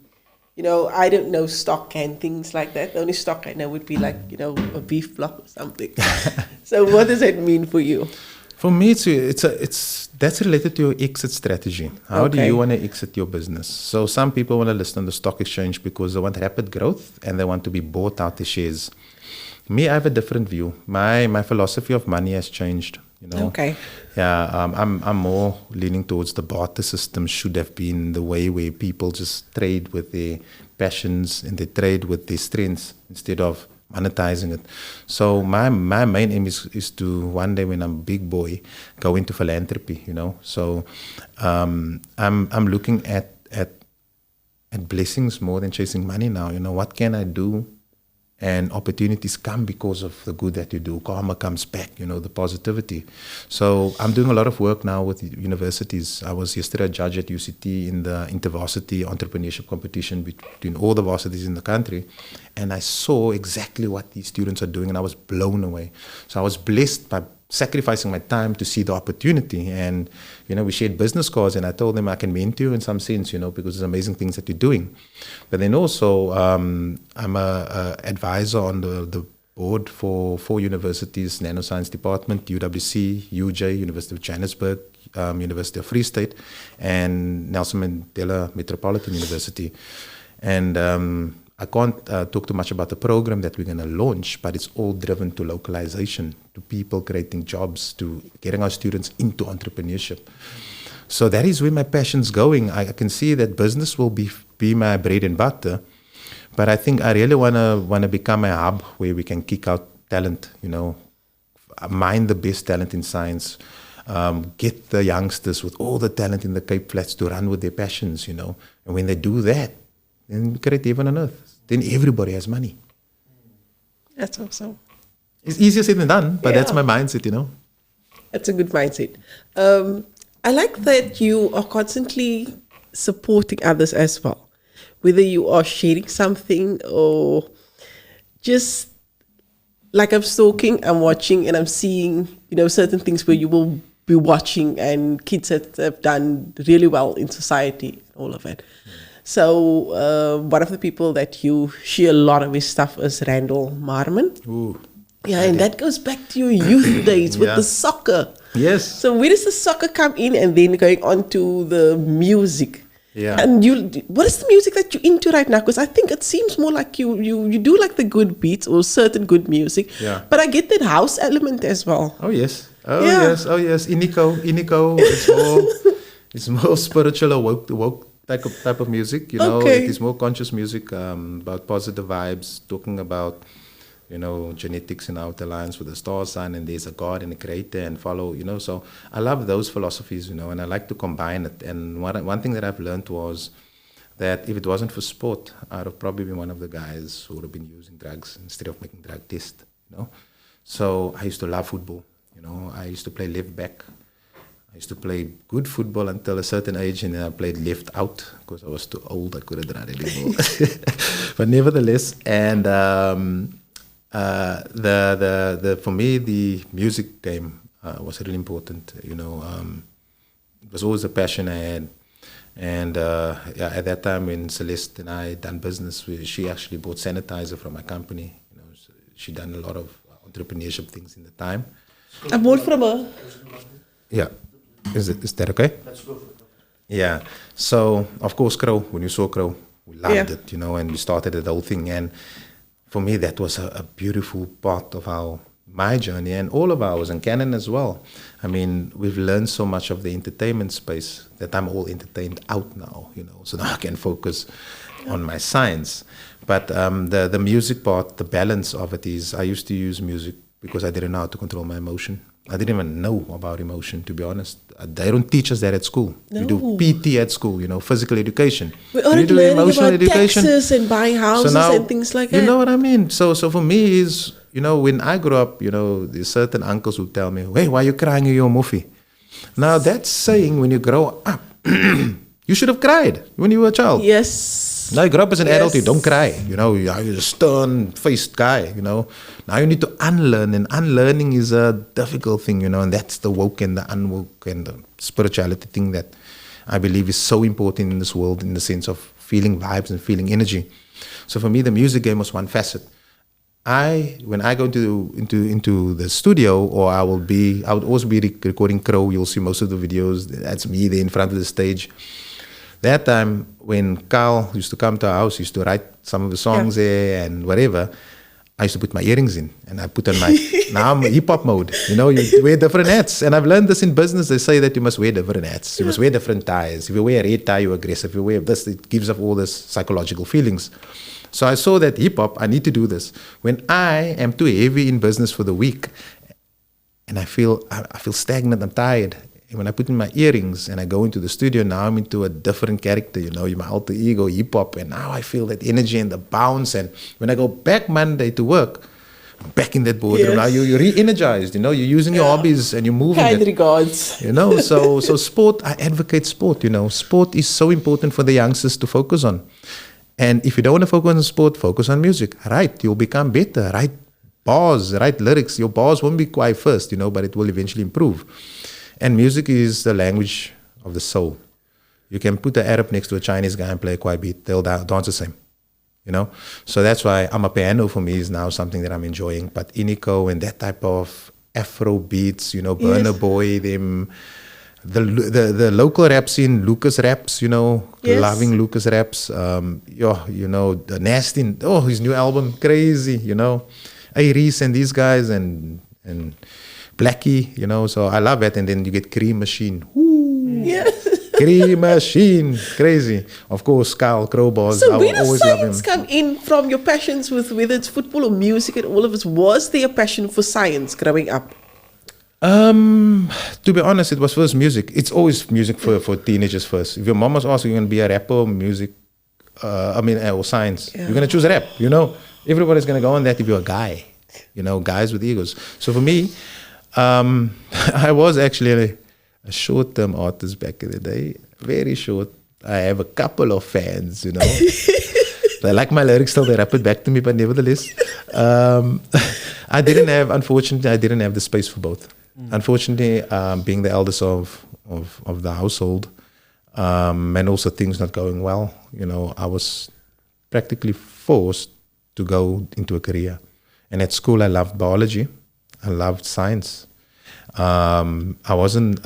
I don't know stock and things like that. The only stock I know would be like, a beef block or something. So what does that mean for you? For me, it's that's related to your exit strategy. How do you want to exit your business? So some people want to list on the stock exchange because they want rapid growth and they want to be bought out the shares. Me, I have a different view. My philosophy of money has changed. Okay. Yeah, I'm more leaning towards the barter system should have been the way where people just trade with their passions and they trade with their strengths instead of monetizing it. So my main aim is to one day when I'm a big boy go into philanthropy. So I'm looking at blessings more than chasing money now. What can I do? And opportunities come because of the good that you do. Karma comes back, the positivity. So I'm doing a lot of work now with universities. I was yesterday a judge at UCT in the InterVarsity entrepreneurship competition between all the varsities in the country. And I saw exactly what these students are doing and I was blown away. So I was blessed by sacrificing my time to see the opportunity. And, we shared business cards and I told them I can mentor you in some sense, because there's amazing things that you're doing. But then also, I'm a advisor on the board for 4 universities, Nanoscience Department, UWC, UJ, University of Johannesburg, University of Free State, and Nelson Mandela Metropolitan University. And I can't talk too much about the program that we're going to launch, but it's all driven to localization, to people creating jobs, to getting our students into entrepreneurship. So that is where my passion's going. I can see that business will be my bread and butter, but I think I really want to become a hub where we can kick out talent, mine the best talent in science, get the youngsters with all the talent in the Cape Flats to run with their passions, you know. And when they do that, then create heaven on earth. Then everybody has money. That's awesome. It's easier said than done, but that's my mindset, you know. That's a good mindset. I like that you are constantly supporting others as well. Whether you are sharing something or just like I'm stalking, I'm watching, and I'm seeing, you know, certain things where you will be watching and kids that have done really well in society, all of it. So one of the people that you share a lot of his stuff is Randall Marmon. Ooh. Yeah, and that goes back to your youth days with the soccer. Yes. So where does the soccer come in, and then going on to the music? Yeah. And what is the music that you're into right now? Because I think it seems more like you do like the good beats or certain good music. Yeah. But I get that house element as well. Oh yes. Oh Yeah. yes. Oh yes. Iniko. It's more spiritual or woke type of music. You know, Okay. it is more conscious music about positive vibes, talking about, you know, genetics and outer lines with the star sign, and there's a God and a creator, and follow, you know. So I love those philosophies, you know, and I like to combine it. And one thing that I've learned was that if it wasn't for sport, I'd have probably been one of the guys who would have been using drugs instead of making drug tests, you know. So I used to love football, you know. I used to play left back. I used to play good football until a certain age, and then I played left out because I was too old. I couldn't run anymore. But nevertheless, and for me, the music game was really important. You know, it was always a passion I had. And at that time when Celeste and I done business, she actually bought sanitizer from my company. You know, so she done a lot of entrepreneurship things in the time. I bought from her. Yeah. Is that okay? Let's go for it. Yeah. So, of course, Crow, when you saw Crow, we loved Yeah. it, you know, and we started the whole thing. And for me, that was a beautiful part of my journey, and all of ours, and Canon as well. I mean, we've learned so much of the entertainment space that I'm all entertained out now, you know, so now I can focus on my science. But the music part, the balance of it is, I used to use music because I didn't know how to control my emotion. I didn't even know about emotion, to be honest. They don't teach us that at school. No. You do PT at school, you know, physical education. We You aren't do learning about taxes and buying houses and things like that. You know what I mean? So for me is, you know, when I grew up, you know, there's certain uncles who tell me, hey, why are you crying in your movie? Now that's saying when you grow up, you should have cried when you were a child. Yes. Now you grow up as an adult, you Yes. don't cry. You know, you're a stern-faced guy, you know. Now you need to unlearn, and unlearning is a difficult thing, you know, and that's the woke and the unwoke and the spirituality thing that I believe is so important in this world, in the sense of feeling vibes and feeling energy. So for me, the music game was one facet. When I go into the studio, or I would always be recording Crow. You'll see most of the videos. That's me there in front of the stage. That time when Carl used to come to our house, he used to write some of the songs there and whatever, I used to put my earrings in, and I put on my, now I'm hip hop mode, you know, you wear different hats. And I've learned this in business. They say that you must wear different hats. You must wear different ties. If you wear a red tie, you're aggressive. If you wear this, it gives off all this psychological feelings. So I saw that hip hop, I need to do this. When I am too heavy in business for the week, and I feel stagnant, I'm tired. And when I put in my earrings and I go into the studio, now I'm into a different character, you know, my alter ego, hip hop, and now I feel that energy and the bounce. And when I go back Monday to work, I'm back in that boardroom. Yes. Now you're re-energized, you know, you're using your hobbies and you're moving Kind it. regards. You know, so sport, I advocate sport, you know. Sport is so important for the youngsters to focus on. And if you don't want to focus on sport, focus on music. Right, you'll become better. Right bars, right lyrics. Your bars won't be quite first, you know, but it will eventually improve. And music is the language of the soul. You can put an Arab next to a Chinese guy and play a kwai beat. They'll dance the same, you know. So that's why Amapiano for me is now something that I'm enjoying. But Iniko and that type of Afro beats, you know, Burna Boy, them, the local rap scene, Lucas Raps, you know, loving Lucas Raps. You know, the Nasty, his new album, crazy, you know. Iris and these guys and Blackie, you know, so I love it. And then you get Cream Machine. Woo! Yes. Cream Machine, crazy. Of course, Kyle Crowbars. So I where will does always love him. science come in from your passions with whether it's football or music and all of us? Was there a passion for science growing up? To be honest, it was first music. It's always music for teenagers first. If your mom was asking, you're going to be a rapper or music, or science, you're going to choose rap, Everybody's going to go on that if you're a guy, guys with egos. So for me, I was actually a short-term artist back in the day, very short. I have a couple of fans, They like my lyrics till they rap it back to me, but nevertheless, unfortunately, I didn't have the space for both. Unfortunately, being the eldest of the household, and also things not going well, I was practically forced to go into a career. And at school, I loved biology. I loved science. I wasn't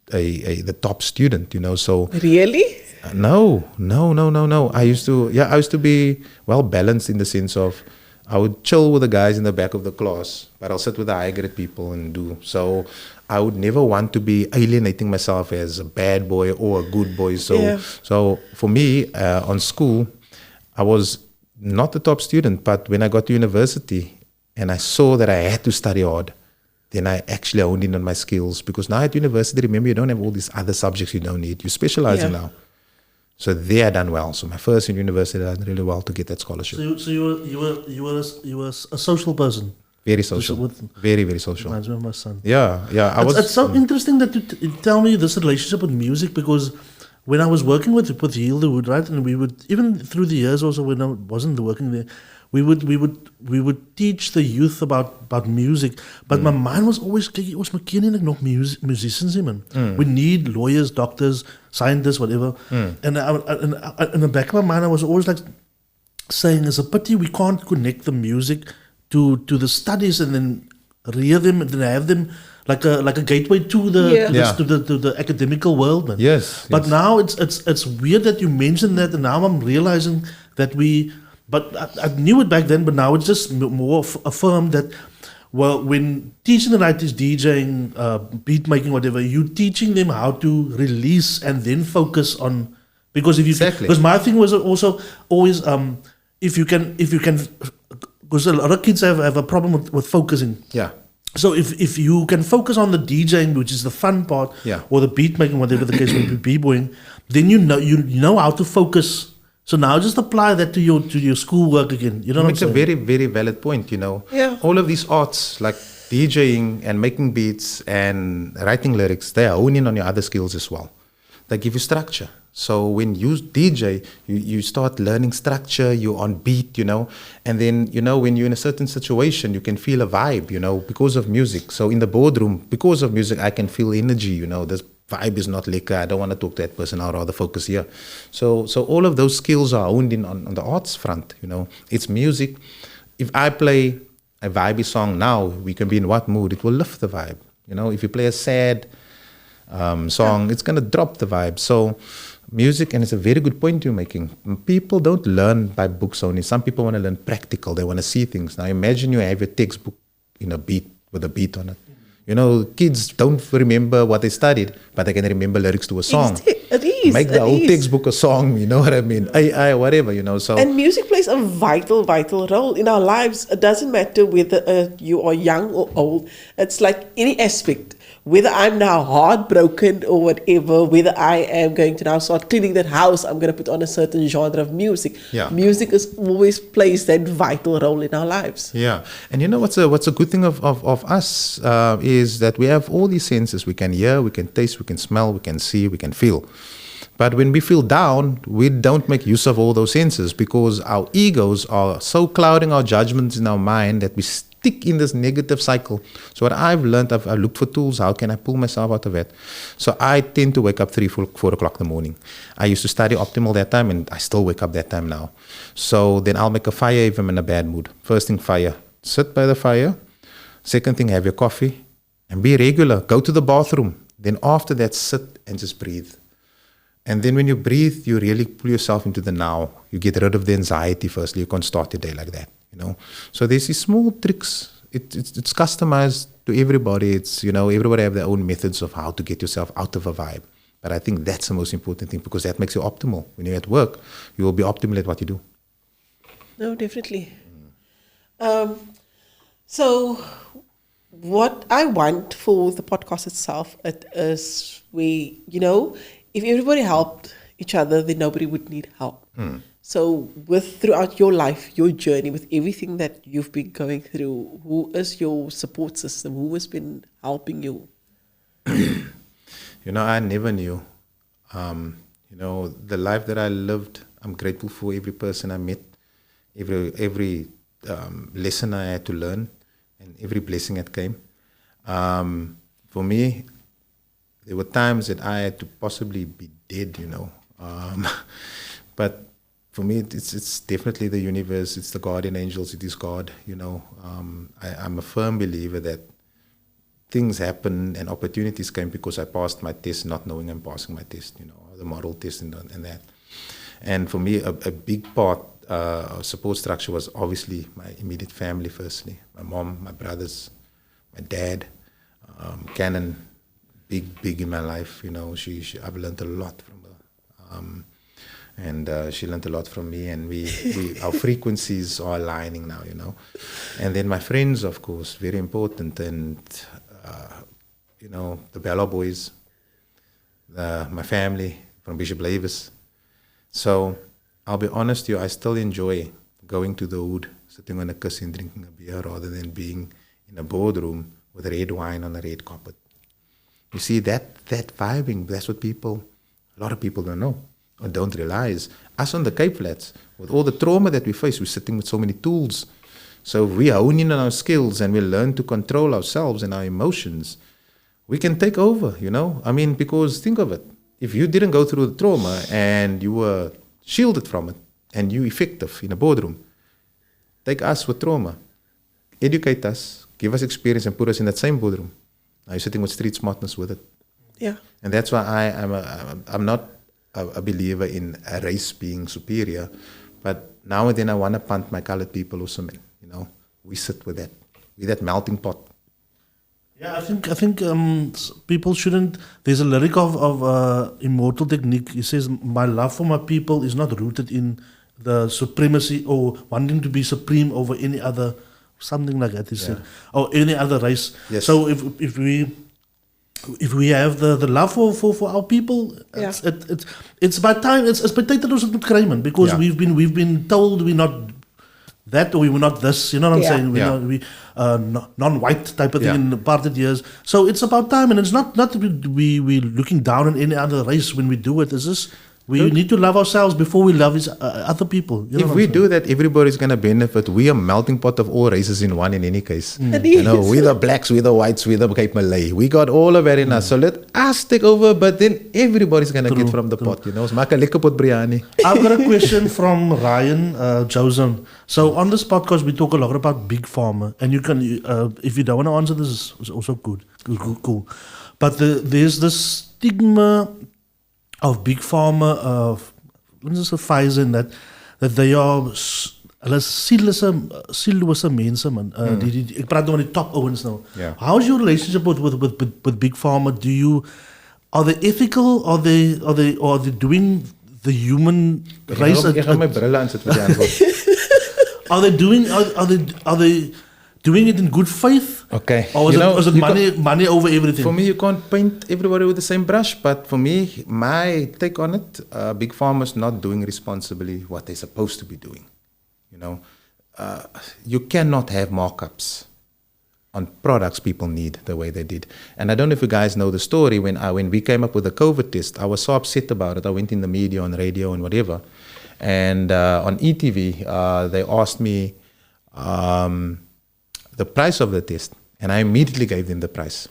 the top student, so... Really? No. I used to be well balanced in the sense of I would chill with the guys in the back of the class, but I'll sit with the high grade people and do. So I would never want to be alienating myself as a bad boy or a good boy. So for me, on school, I was not the top student, but when I got to university and I saw that I had to study hard, then I actually honed in on my skills. Because now at university, remember, you don't have all these other subjects you don't need. You're specializing now. So they had done well. So my first in university, I did really well to get that scholarship. So you were a social person. Very social. Very, very social. Reminds me of my son. Yeah. It's so interesting that you tell me this relationship with music, because when I was working with Hildewood, right, and we would, even through the years also when I wasn't working there, we would teach the youth about music, but my mind was always, ons moet ken nog musicians, man. We need lawyers, doctors, scientists, whatever. And in the back of my mind, I was always like saying, it's a pity we can't connect the music to the studies and then rear them and then have them like a gateway to the academical world, man. Yes. But now it's weird that you mentioned that, and now I'm realizing that but I knew it back then, but now it's just more affirmed that, well, when teaching the 90s DJing, beat making, whatever, you teaching them how to release and then focus on, because because my thing was also always, if you can, because a lot of kids have a problem with focusing. Yeah. So if you can focus on the DJing, which is the fun part, or the beat making, whatever the case may be, b-boying, then you know how to focus. So now just apply that to your schoolwork again. You know what I'm saying? It's a very, very valid point, Yeah. All of these arts, like DJing and making beats and writing lyrics, they are honing on your other skills as well. They give you structure. So when you DJ, you start learning structure, you're on beat, and then, when you're in a certain situation, you can feel a vibe, because of music. So in the boardroom, because of music, I can feel energy, this vibe is not lekker, I don't want to talk to that person, I'd rather focus here. So all of those skills are honed in on the arts front, It's music. If I play a vibey song now, we can be in what mood? It will lift the vibe. If you play a sad song, it's going to drop the vibe. So music, and it's a very good point you're making. People don't learn by books only. Some people want to learn practical. They want to see things. Now imagine you have your textbook in a beat with a beat on it. Kids don't remember what they studied, but they can remember lyrics to a song. It is. Make the whole textbook a song, you know what I mean? Whatever, so. And music plays a vital role in our lives. It doesn't matter whether you are young or old. It's like any aspect. Whether I'm now heartbroken or whatever, whether I am going to now start cleaning that house, I'm going to put on a certain genre of music. Yeah. Music always plays that vital role in our lives. Yeah. And what's a good thing of us is that we have all these senses. We can hear, we can taste, we can smell, we can see, we can feel. But when we feel down, we don't make use of all those senses because our egos are so clouding our judgments in our mind that we stick in this negative cycle. So what I've learned, I've looked for tools. How can I pull myself out of that? So I tend to wake up 4 o'clock in the morning. I used to study optimal that time, and I still wake up that time now. So then I'll make a fire if I'm in a bad mood. First thing, fire. Sit by the fire. Second thing, have your coffee. And be regular. Go to the bathroom. Then after that, sit and just breathe. And then when you breathe, you really pull yourself into the now. You get rid of the anxiety firstly. You can't start your day like that, So there's these small tricks. It's customized to everybody. It's, everybody have their own methods of how to get yourself out of a vibe. But I think that's the most important thing because that makes you optimal. When you're at work, you will be optimal at what you do. No, definitely. So what I want for the podcast itself, it is if everybody helped each other, then nobody would need help. So throughout your life, your journey, with everything that you've been going through, who is your support system? Who has been helping you? I never knew. The life that I lived, I'm grateful for every person I met, every lesson I had to learn, and every blessing that came. For me, there were times that I had to possibly be dead, but for me, it's definitely the universe. It's the guardian angels. It is God. I'm a firm believer that things happen and opportunities came because I passed my test, not knowing I'm passing my test. The model test and that. And for me, a big part support structure was obviously my immediate family. Firstly, my mom, my brothers, my dad, Canon, big in my life. I've learned a lot from her. And she learned a lot from me, and our frequencies are aligning now, And then my friends, of course, very important, and the Bella boys, my family from Bishop Lavis. So I'll be honest with you, I still enjoy going to the hood, sitting on a kussen and drinking a beer, rather than being in a boardroom with red wine on a red carpet. You see, that vibing, that's what a lot of people don't know or don't realize. Us on the Cape Flats, with all the trauma that we face, we're sitting with so many tools. So if we hone in on our skills and we learn to control ourselves and our emotions, we can take over, because think of it. If you didn't go through the trauma and you were shielded from it and you're effective in a boardroom, take us with trauma, educate us, give us experience and put us in that same boardroom. Now you're sitting with street smartness with it. Yeah. And that's why I'm not a believer in a race being superior, but now and then I want to punt my colored people also, man. We sit with that. We're that melting pot. Yeah, I think people shouldn't. There's a lyric of Immortal Technique. He says, "My love for my people is not rooted in the supremacy or wanting to be supreme over any other," something like that. He said, or any other race. Yes. So if we have the love for our people, it's by time. It's potato ons moet kry, man, because we've been told we're not that or we were not this. You know what I'm saying? We non-white type of thing in apartheid years. So it's about time, and it's not that we looking down on any other race when we do it. It's just we need to love ourselves before we love other people. If we do that, everybody's going to benefit. We are a melting pot of all races in one in any case. We're the blacks, we're the whites, we're the Cape Malay. We got all of that in us. So let us take over, but then everybody's going to get from the pot. Maak 'n lekker pot biryani. I've got a question from Ryan Josen. So on this podcast, we talk a lot about big pharma, and you can, if you don't want to answer this, it's also good. Cool. But there's this stigma of big pharma, of Pfizer, and that they are hulle siellose mense, man. Ek praat nou van die top ouens nou. Yeah. How's your relationship with big pharma? Are they ethical? Are they doing the human race? Ek gaan my brille aan sit vir die antwoord. Are they doing it in good faith? Okay. Or is it money over everything? For me, you can't paint everybody with the same brush, but for me, my take on it, big pharma's not doing responsibly what they're supposed to be doing. You cannot have markups on products people need the way they did. And I don't know if you guys know the story, when we came up with the COVID test, I was so upset about it. I went in the media, on radio and whatever. And on ETV, they asked me the price of the test. And I immediately gave them the price.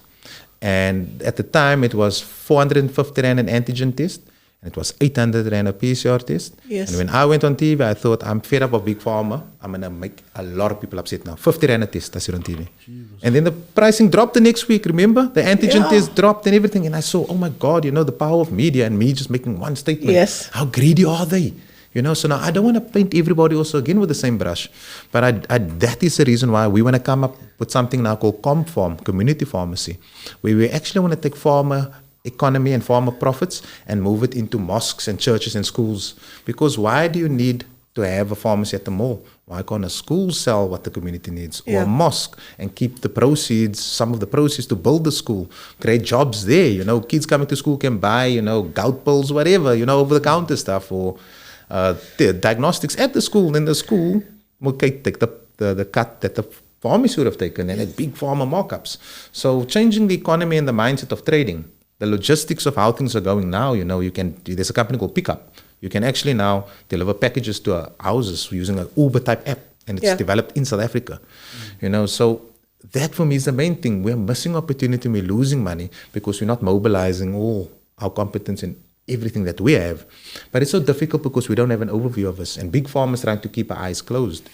And at the time, it was 450 Rand an antigen test. And it was 800 Rand a PCR test. Yes. And when I went on TV, I thought, I'm fed up of big pharma. I'm going to make a lot of people upset now. 50 Rand a test, that's it on TV. Jesus. And then the pricing dropped the next week, remember? The antigen test dropped and everything. And I saw, oh my God, the power of media and me just making one statement. Yes. How greedy are they? So now I don't want to paint everybody also again with the same brush. But that is the reason why we want to come up with something now called ComPharm, community pharmacy, where we actually want to take pharma economy and pharma profits and move it into mosques and churches and schools. Because why do you need to have a pharmacy at the mall? Why can't a school sell what the community needs, or Yeah. a mosque, and keep the proceeds, some of the proceeds, to build the school, create jobs there? Kids coming to school can buy, gout pills, whatever, over the counter stuff, or the diagnostics at the school. Then the school will take the cut that the farmers should have taken, and at big pharma markups. So changing the economy and the mindset of trading, the logistics of how things are going now. There's a company called Pickup. You can actually now deliver packages to our houses using an Uber type app, and it's developed in South Africa. So that for me is the main thing. We're missing opportunity, we're losing money because we're not mobilizing all our competence in everything that we have. But it's so difficult because we don't have an overview of us, and big pharma is trying to keep our eyes closed.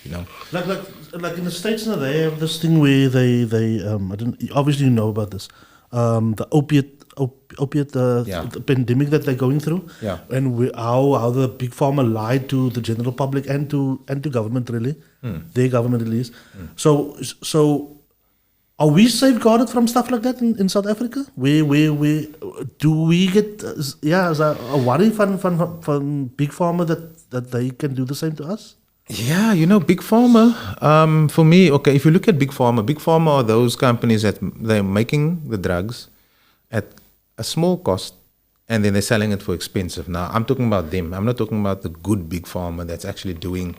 Like in the States now, they have this thing where they I don't, obviously you know about this, the opiate the pandemic that they're going through, and how the big pharma lied to the general public and to government, really, their government at least. So are we safeguarded from stuff like that in South Africa? Where do we get is a worry from big pharma that they can do the same to us? Yeah, big pharma, for me, okay, if you look at big pharma are those companies that they're making the drugs at a small cost, and then they're selling it for expensive. Now, I'm talking about them. I'm not talking about the good big pharma that's actually doing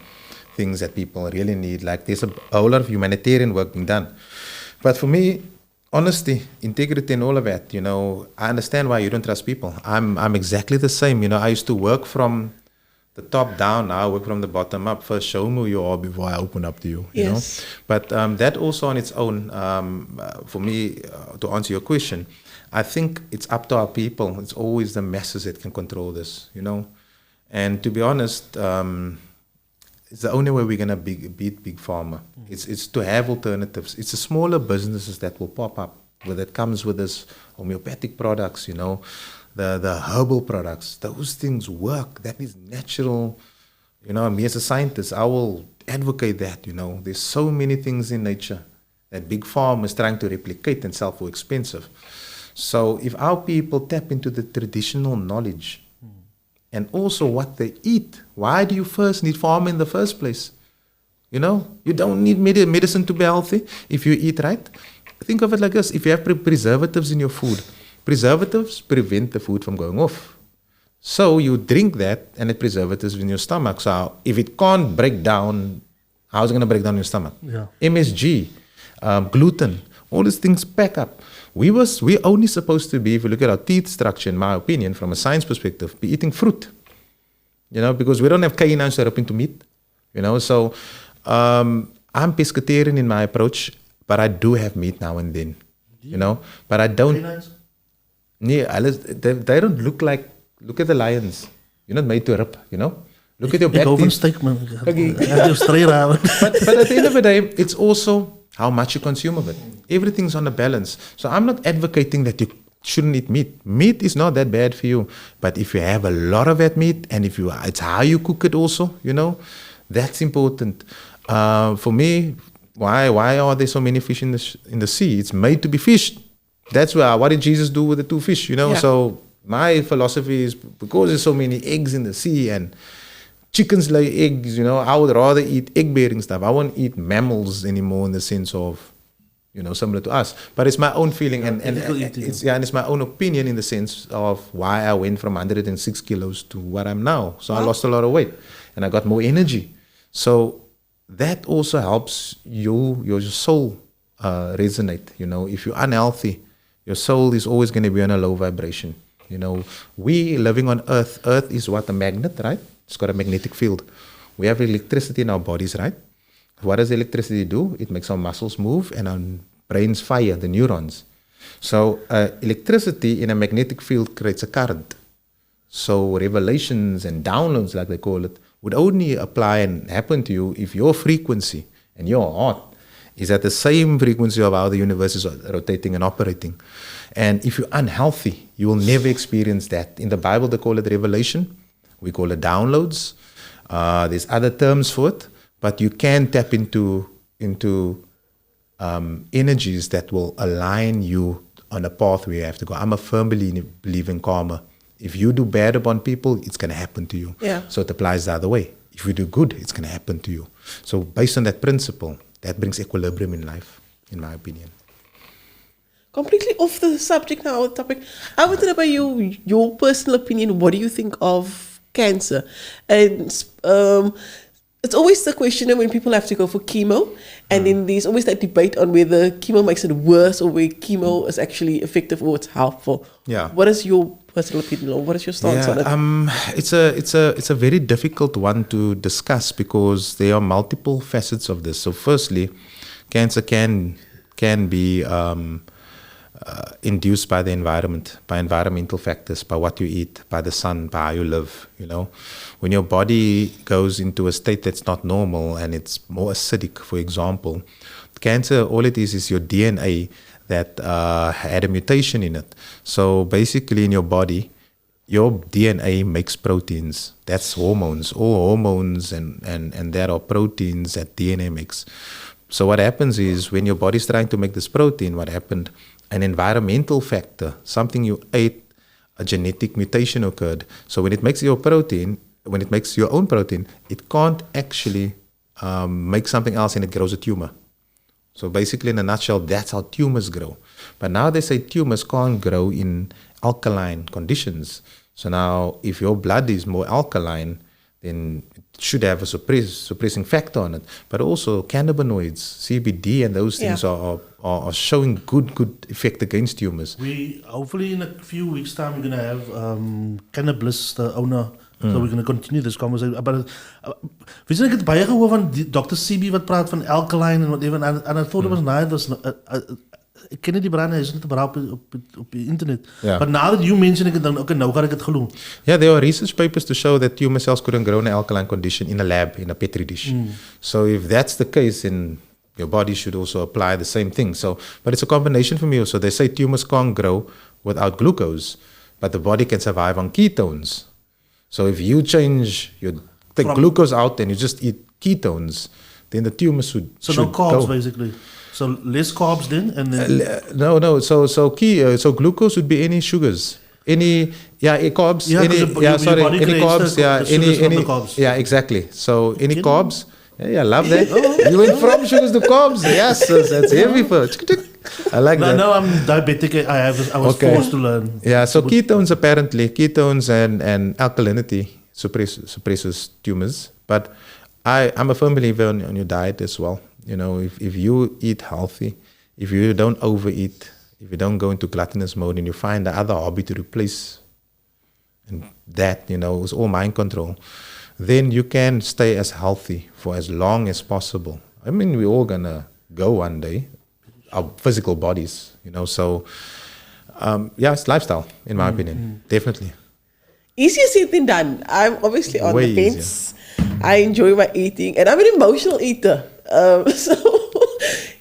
things that people really need. Like, there's a whole lot of humanitarian work being done. But for me, honesty, integrity, and all of that, I understand why you don't trust people. I'm exactly the same. I used to work from the top down. Now I work from the bottom up. First, show me who you are before I open up to you. Yes. But that also on its own, for me, to answer your question, I think it's up to our people. It's always the masses that can control this, And to be honest, it's the only way we're going to beat big pharma. It's to have alternatives. It's the smaller businesses that will pop up, that comes with this homeopathic products, the herbal products. Those things work. That is natural. Me as a scientist, I will advocate that. There's so many things in nature that big pharma is trying to replicate and sell for expensive. So if our people tap into the traditional knowledge and also what they eat, why do you first need pharma in the first place? You don't need medicine to be healthy if you eat right. Think of it like this. If you have preservatives in your food, preservatives prevent the food from going off. So you drink that and it preservatives in your stomach. So if it can't break down, how's it going to break down in your stomach? Yeah. MSG, gluten, all these things pack up. We're only supposed to be, if you look at our teeth structure, in my opinion, from a science perspective, be eating fruit. Because we don't have canine syrup into meat. So I'm pescatarian in my approach, but I do have meat now and then. But I don't. Canines? Yeah, they don't look at the lions. You're not made to rip, Look at your back Ik hou van teeth. steak, man. Okay. Ja, die straight But at the end of the day, it's also how much you consume of it. Everything's on a balance. So I'm not advocating that you shouldn't eat meat. Meat is not that bad for you. But if you have a lot of that meat, and it's how you cook it also, that's important. For me, why are there so many fish in the sea? It's made to be fished. That's why. What did Jesus do with the 2 fish? Yeah. So my philosophy is, because there's so many eggs in the sea and chickens lay eggs, I would rather eat egg-bearing stuff. I won't eat mammals anymore in the sense of, similar to us. But it's my own feeling, and it's my own opinion in the sense of why I went from 106 kilos to what I'm now. So I lost a lot of weight, and I got more energy. So that also helps your soul resonate. If you're unhealthy, your soul is always going to be on a low vibration. We living on Earth. Earth is what? A magnet, right? It's got a magnetic field. We have electricity in our bodies, right? What does electricity do? It makes our muscles move and our brains fire, the neurons. So electricity in a magnetic field creates a current. So revelations and downloads, like they call it, would only apply and happen to you if your frequency and your heart is at the same frequency of how the universe is rotating and operating. And if you're unhealthy, you will never experience that. In the Bible, they call it revelation. We call it downloads. There's other terms for it, but you can tap into energies that will align you on a path where you have to go. I'm a firm believer in karma. If you do bad upon people, it's going to happen to you. Yeah. So it applies the other way. If you do good, it's going to happen to you. So based on that principle, that brings equilibrium in life, in my opinion. Completely off the subject now, topic. I want to know about you, your personal opinion. What do you think of cancer? And it's always the question when people have to go for chemo, and then there's always that debate on whether chemo makes it worse or whether chemo is actually effective or it's helpful. Yeah. What is your personal opinion, or what is your stance on it? It's a very difficult one to discuss because there are multiple facets of this. So, firstly, cancer can be induced by the environment, by environmental factors, by what you eat, by the sun, by how you live. When your body goes into a state that's not normal and it's more acidic, for example, cancer, all it is your DNA that had a mutation in it. So basically in your body, your DNA makes proteins. That's hormones. All hormones and there are proteins that DNA makes. So what happens is when your body's trying to make this protein, what happened? An environmental factor, something you ate, a genetic mutation occurred. So when it makes your protein, when it makes your own protein, it can't actually make something else and it grows a tumor. So basically in a nutshell, that's how tumors grow. But now they say tumors can't grow in alkaline conditions. So now if your blood is more alkaline, then it should have a suppressing factor on it. But also cannabinoids, CBD and those things are showing good effect against tumors. We hopefully in a few weeks' time we're going to have Cannabis, the owner. So we're going to continue this conversation. But we zijn het baie gehoor van Dr. CB wat praat van alkaline en whatever. And I thought it was nice. Ik ken die brand, hij is niet op internet. Yeah. But now that you mention it, dan okay, nou ga ik het geloven. Yeah, there are research papers to show that tumor cells couldn't grow in an alkaline condition in a lab, in a petri dish. So if that's the case, then your body should also apply the same thing. So, but it's a combination for me also. They say tumors can't grow without glucose, but the body can survive on ketones. So if you take glucose out and you just eat ketones, then the tumor should no carbs go. basically. So less carbs then, and then No. So glucose would be any sugars, any carbs, Yeah, any any carbs, carbs. Yeah, exactly. So any carbs. Yeah, I love that. You went from sugars to carbs. Yes, that's heavy for. I like that. No, I'm diabetic. I was forced to learn. Yeah, so ketones and alkalinity suppresses tumors. But I'm a firm believer on your diet as well. If you eat healthy, if you don't overeat, if you don't go into gluttonous mode and you find the other hobby to replace, and that, is all mind control, then you can stay as healthy for as long as possible. I mean, we're all going to go one day, our physical bodies, so it's lifestyle, in my opinion, definitely. Easier said than done. I'm obviously on Way the fence. I enjoy my eating, and I'm an emotional eater.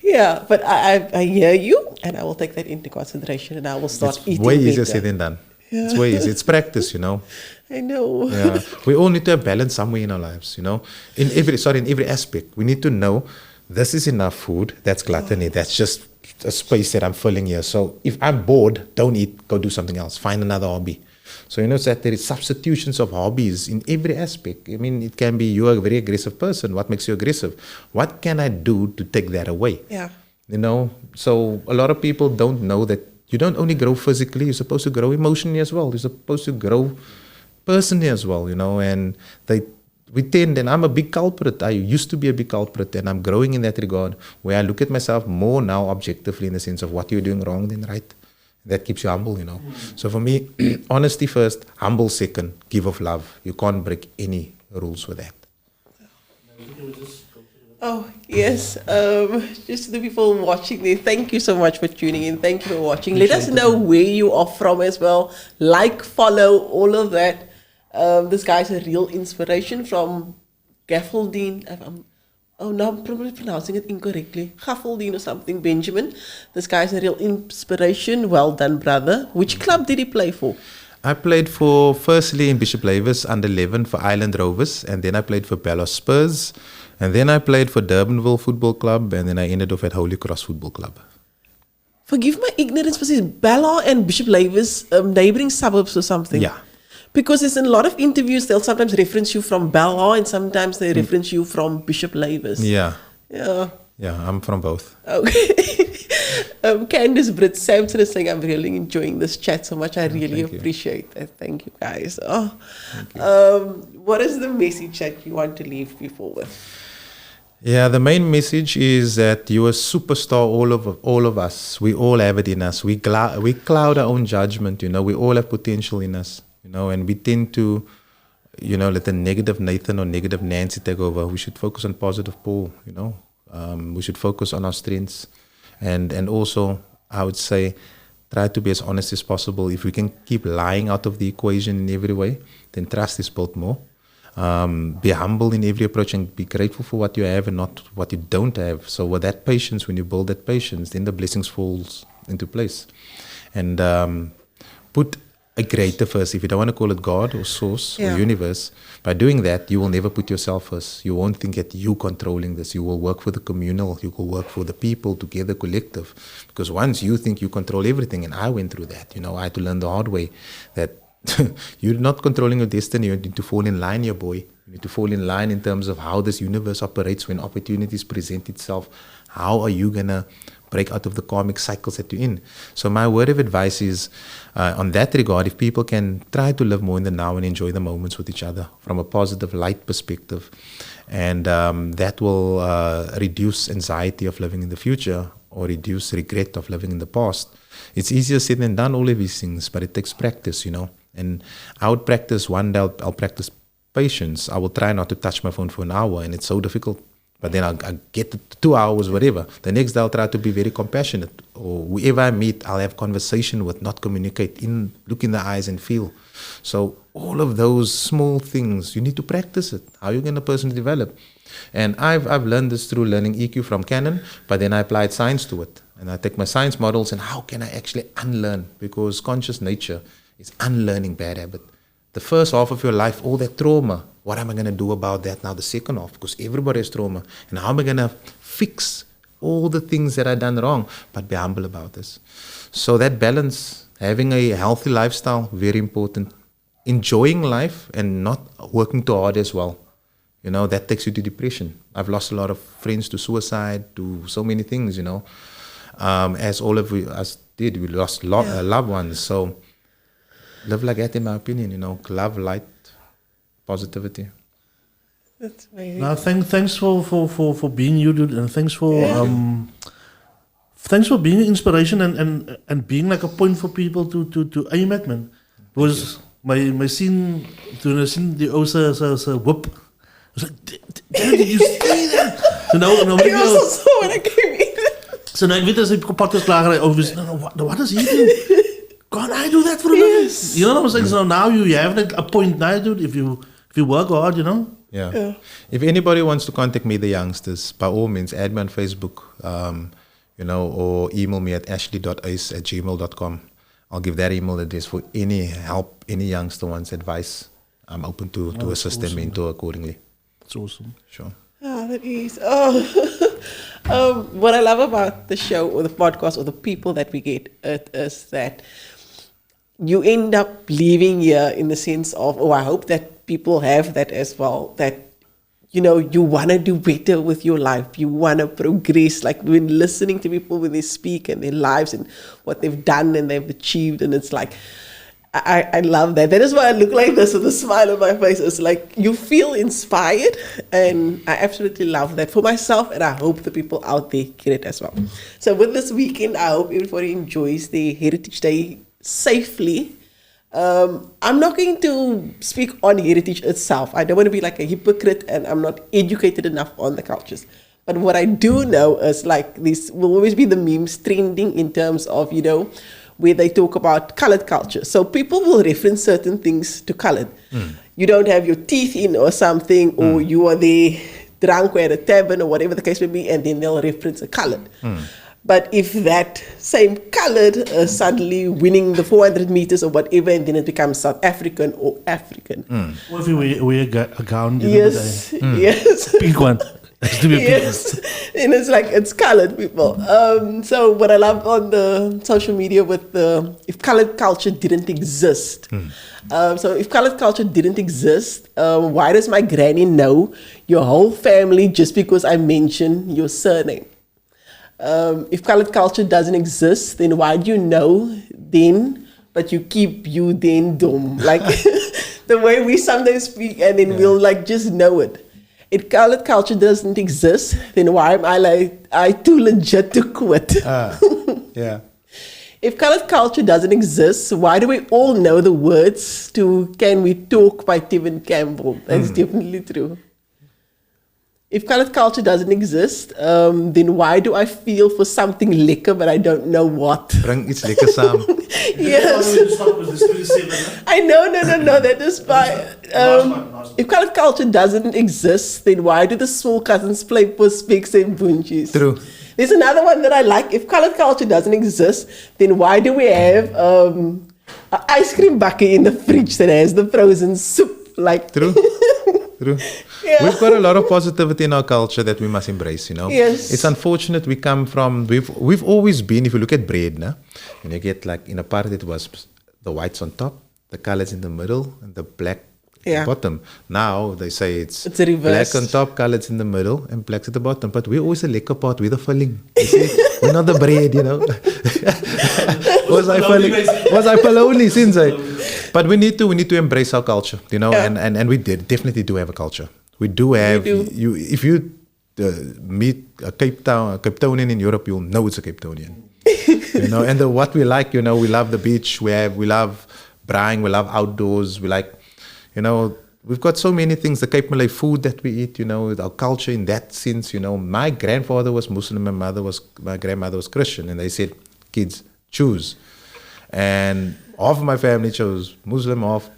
Yeah, but I hear you, and I will take that into consideration, and I will start eating way easier better. said than done. Yeah. It's way easier. It's practice, I know. Yeah, we all need to have balance somewhere in our lives, in every aspect. We need to know this is enough food, that's gluttony, that's just a space that I'm filling here. So if I'm bored, don't eat, go do something else, find another hobby. So that there is substitutions of hobbies in every aspect. I mean, it can be you're a very aggressive person. What makes you aggressive? What can I do to take that away? Yeah. So a lot of people don't know that you don't only grow physically, you're supposed to grow emotionally as well. You're supposed to grow personally as well, and we tend, and I'm a big culprit. I used to be a big culprit, and I'm growing in that regard, where I look at myself more now objectively in the sense of what you're doing wrong than right. That keeps you humble, So for me, honesty first, humble second, give of love. You can't break any rules with that. Oh, yes. Just to the people watching there, thank you so much for tuning in. Thank you for watching. Let us know where you are from as well. Like, follow, all of that. This guy's a real inspiration from Gaffaldine. I'm probably pronouncing it incorrectly. Gaffaldine or something, Benjamin. This guy's a real inspiration. Well done, brother. Which club did he play for? I played firstly in Bishop Lavis under 11 for Island Rovers, and then I played for Bellos Spurs, and then I played for Durbanville Football Club, and then I ended off at Holy Cross Football Club. Forgive my ignorance, but is Bella and Bishop Lavis neighboring suburbs or something? Yeah. Because it's in a lot of interviews, they'll sometimes reference you from Belhar and sometimes they reference you from Bishop Lavis. Yeah. Yeah. Yeah, I'm from both. Okay. Candice Britt Sampson is saying, I'm really enjoying this chat so much. I really appreciate that. Thank you, guys. What is the message that you want to leave people with? Yeah, the main message is that you're a superstar, all of us. We all have it in us. We cloud our own judgment, we all have potential in us, and we tend to, let the negative Nathan or negative Nancy take over. We should focus on positive Paul, we should focus on our strengths. And also, I would say, try to be as honest as possible. If we can keep lying out of the equation in every way, then trust is built more. Be humble in every approach and be grateful for what you have and not what you don't have. So with that patience, when you build that patience, then the blessings falls into place. And put a greater first. If you don't want to call it God or source or universe, by doing that, you will never put yourself first. You won't think that you controlling this. You will work for the communal. You will work for the people together, collective. Because once you think you control everything, and I went through that, I had to learn the hard way that you're not controlling your destiny. You need to fall in line, your boy. You need to fall in line in terms of how this universe operates when opportunities present itself. How are you going to break out of the karmic cycles that you're in? So my word of advice is, on that regard, if people can try to live more in the now and enjoy the moments with each other from a positive light perspective, and that will reduce anxiety of living in the future or reduce regret of living in the past. It's easier said than done, all of these things, but it takes practice, And I would practice one day, I'll practice patience. I will try not to touch my phone for an hour, and it's so difficult. But then I'll get to 2 hours, whatever. The next day I'll try to be very compassionate. Or whoever I meet, I'll have conversation with, not communicate, look in the eyes and feel. So all of those small things, you need to practice it. How are you going to personally develop? And I've learned this through learning EQ from Canon, but then I applied science to it. And I take my science models and how can I actually unlearn? Because conscious nature is unlearning bad habit. The first half of your life, all that trauma, what am I going to do about that now? The second half, because everybody has trauma. And how am I going to fix all the things that I've done wrong? But be humble about this. So that balance, having a healthy lifestyle, very important. Enjoying life and not working too hard as well. That takes you to depression. I've lost a lot of friends to suicide, to so many things, as all of us did. We lost loved ones. So live like that, in my opinion, love, light, positivity. That's amazing. Now, thanks for being you, dude, and thanks for being an inspiration and being like a point for people to aim at, man. Because my scene, toen I seen die ou se whip, I was like, damn, did you see that? So now I also saw when I came in. So now, ek weet as die podcast klaar, obviously, what is he doing? Can't I do that for a living? You know what I'm saying? So now you have like a point now, dude, if you work hard, Yeah. If anybody wants to contact me, the youngsters, by all means, add me on Facebook, or email me at ashley.ace@gmail.com. I'll give that email address for any help, any youngster wants advice. I'm open to assist them mentor accordingly. That's awesome. Sure. That is. What I love about the show or the podcast or the people that we get is that you end up leaving here in the sense of, I hope that people have that as well, that, you want to do better with your life. You want to progress. Like when listening to people when they speak and their lives and what they've done and they've achieved. And it's like, I love that. That is why I look like this with a smile on my face. It's like you feel inspired, and I absolutely love that for myself, and I hope the people out there get it as well. So with this weekend, I hope everybody enjoys their Heritage Day safely. I'm not going to speak on heritage itself. I don't want to be like a hypocrite, and I'm not educated enough on the cultures. But what I do know is like this will always be the memes trending in terms of, where they talk about colored culture. So people will reference certain things to colored. You don't have your teeth in or something, or you are there drunk or at a tavern or whatever the case may be, and then they'll reference a colored. But if that same colored is suddenly winning the 400 meters or whatever, and then it becomes South African or African. Or if you wear a gown. Yes, yes. Pink one. Has to be Yes, and it's like it's colored people. So what I love on the social media with the if colored culture didn't exist. So if colored culture didn't exist, why does my granny know your whole family just because I mention your surname? If colored culture doesn't exist, then why do you know then, but you keep you then dumb? Like the way we sometimes speak, and then we'll like just know it. If colored culture doesn't exist, then why am I too legit to quit? Yeah. If colored culture doesn't exist, why do we all know the words to Can We Talk by Tevin Campbell? That's definitely true. If colored culture doesn't exist, then why do I feel for something lekker but I don't know what? Bring iets lekker saam. Yes. I know, no. That is why. If colored culture doesn't exist, then why do the small cousins play Puspix and Bunchies? True. There's another one that I like. If colored culture doesn't exist, then why do we have an ice cream bucket in the fridge that has the frozen soup? Like True. True. Yeah. We've got a lot of positivity in our culture that we must embrace, Yes. It's unfortunate we come from, we've always been, if you look at bread, and you get like, in a part it was the whites on top, the colors in the middle, and the black at the bottom. Now they say it's a reverse. black on top, colors in the middle, and blacks at the bottom. But we're always a lekker part, we're the filling. You see? We're not the bread, Was I polony since But we need to embrace our culture, and we definitely do have a culture. We do have you. If you meet a Cape Townian in Europe, you'll know it's a Cape Townian. And what we like, we love the beach. We love braaiing. We love outdoors. We like, we've got so many things. The Cape Malay food that we eat, our culture in that sense. My grandfather was Muslim, my grandmother was Christian, and they said, kids, choose. And half of my family chose Muslim, half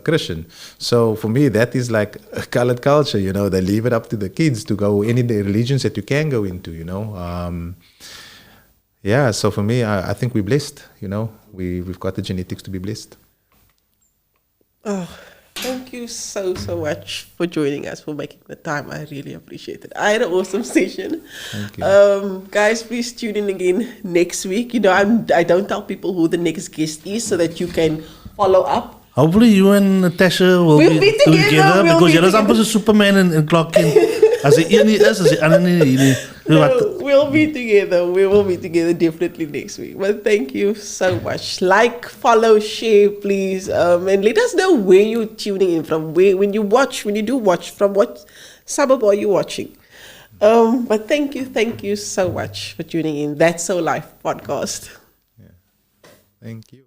Christian. So for me, that is like a colored culture. They leave it up to the kids to go any of the religions that you can go into. So for me, I think we're blessed. We've got the genetics to be blessed. Oh, thank you so much for joining us, for making the time. I really appreciate it. I had an awesome session. Thank you. Guys, please tune in again next week. I don't tell people who the next guest is so that you can follow up. Hopefully you and Natasha will be together. Because you're amper Superman and Clark Kent. As the een nie is, as die ander nie. We'll be together. We will be together definitely next week. But thank you so much. Like, follow, share, please. And let us know where you're tuning in from. When you do watch, from what suburb are you watching? But thank you so much for tuning in. That's So Life podcast. Yeah. Thank you.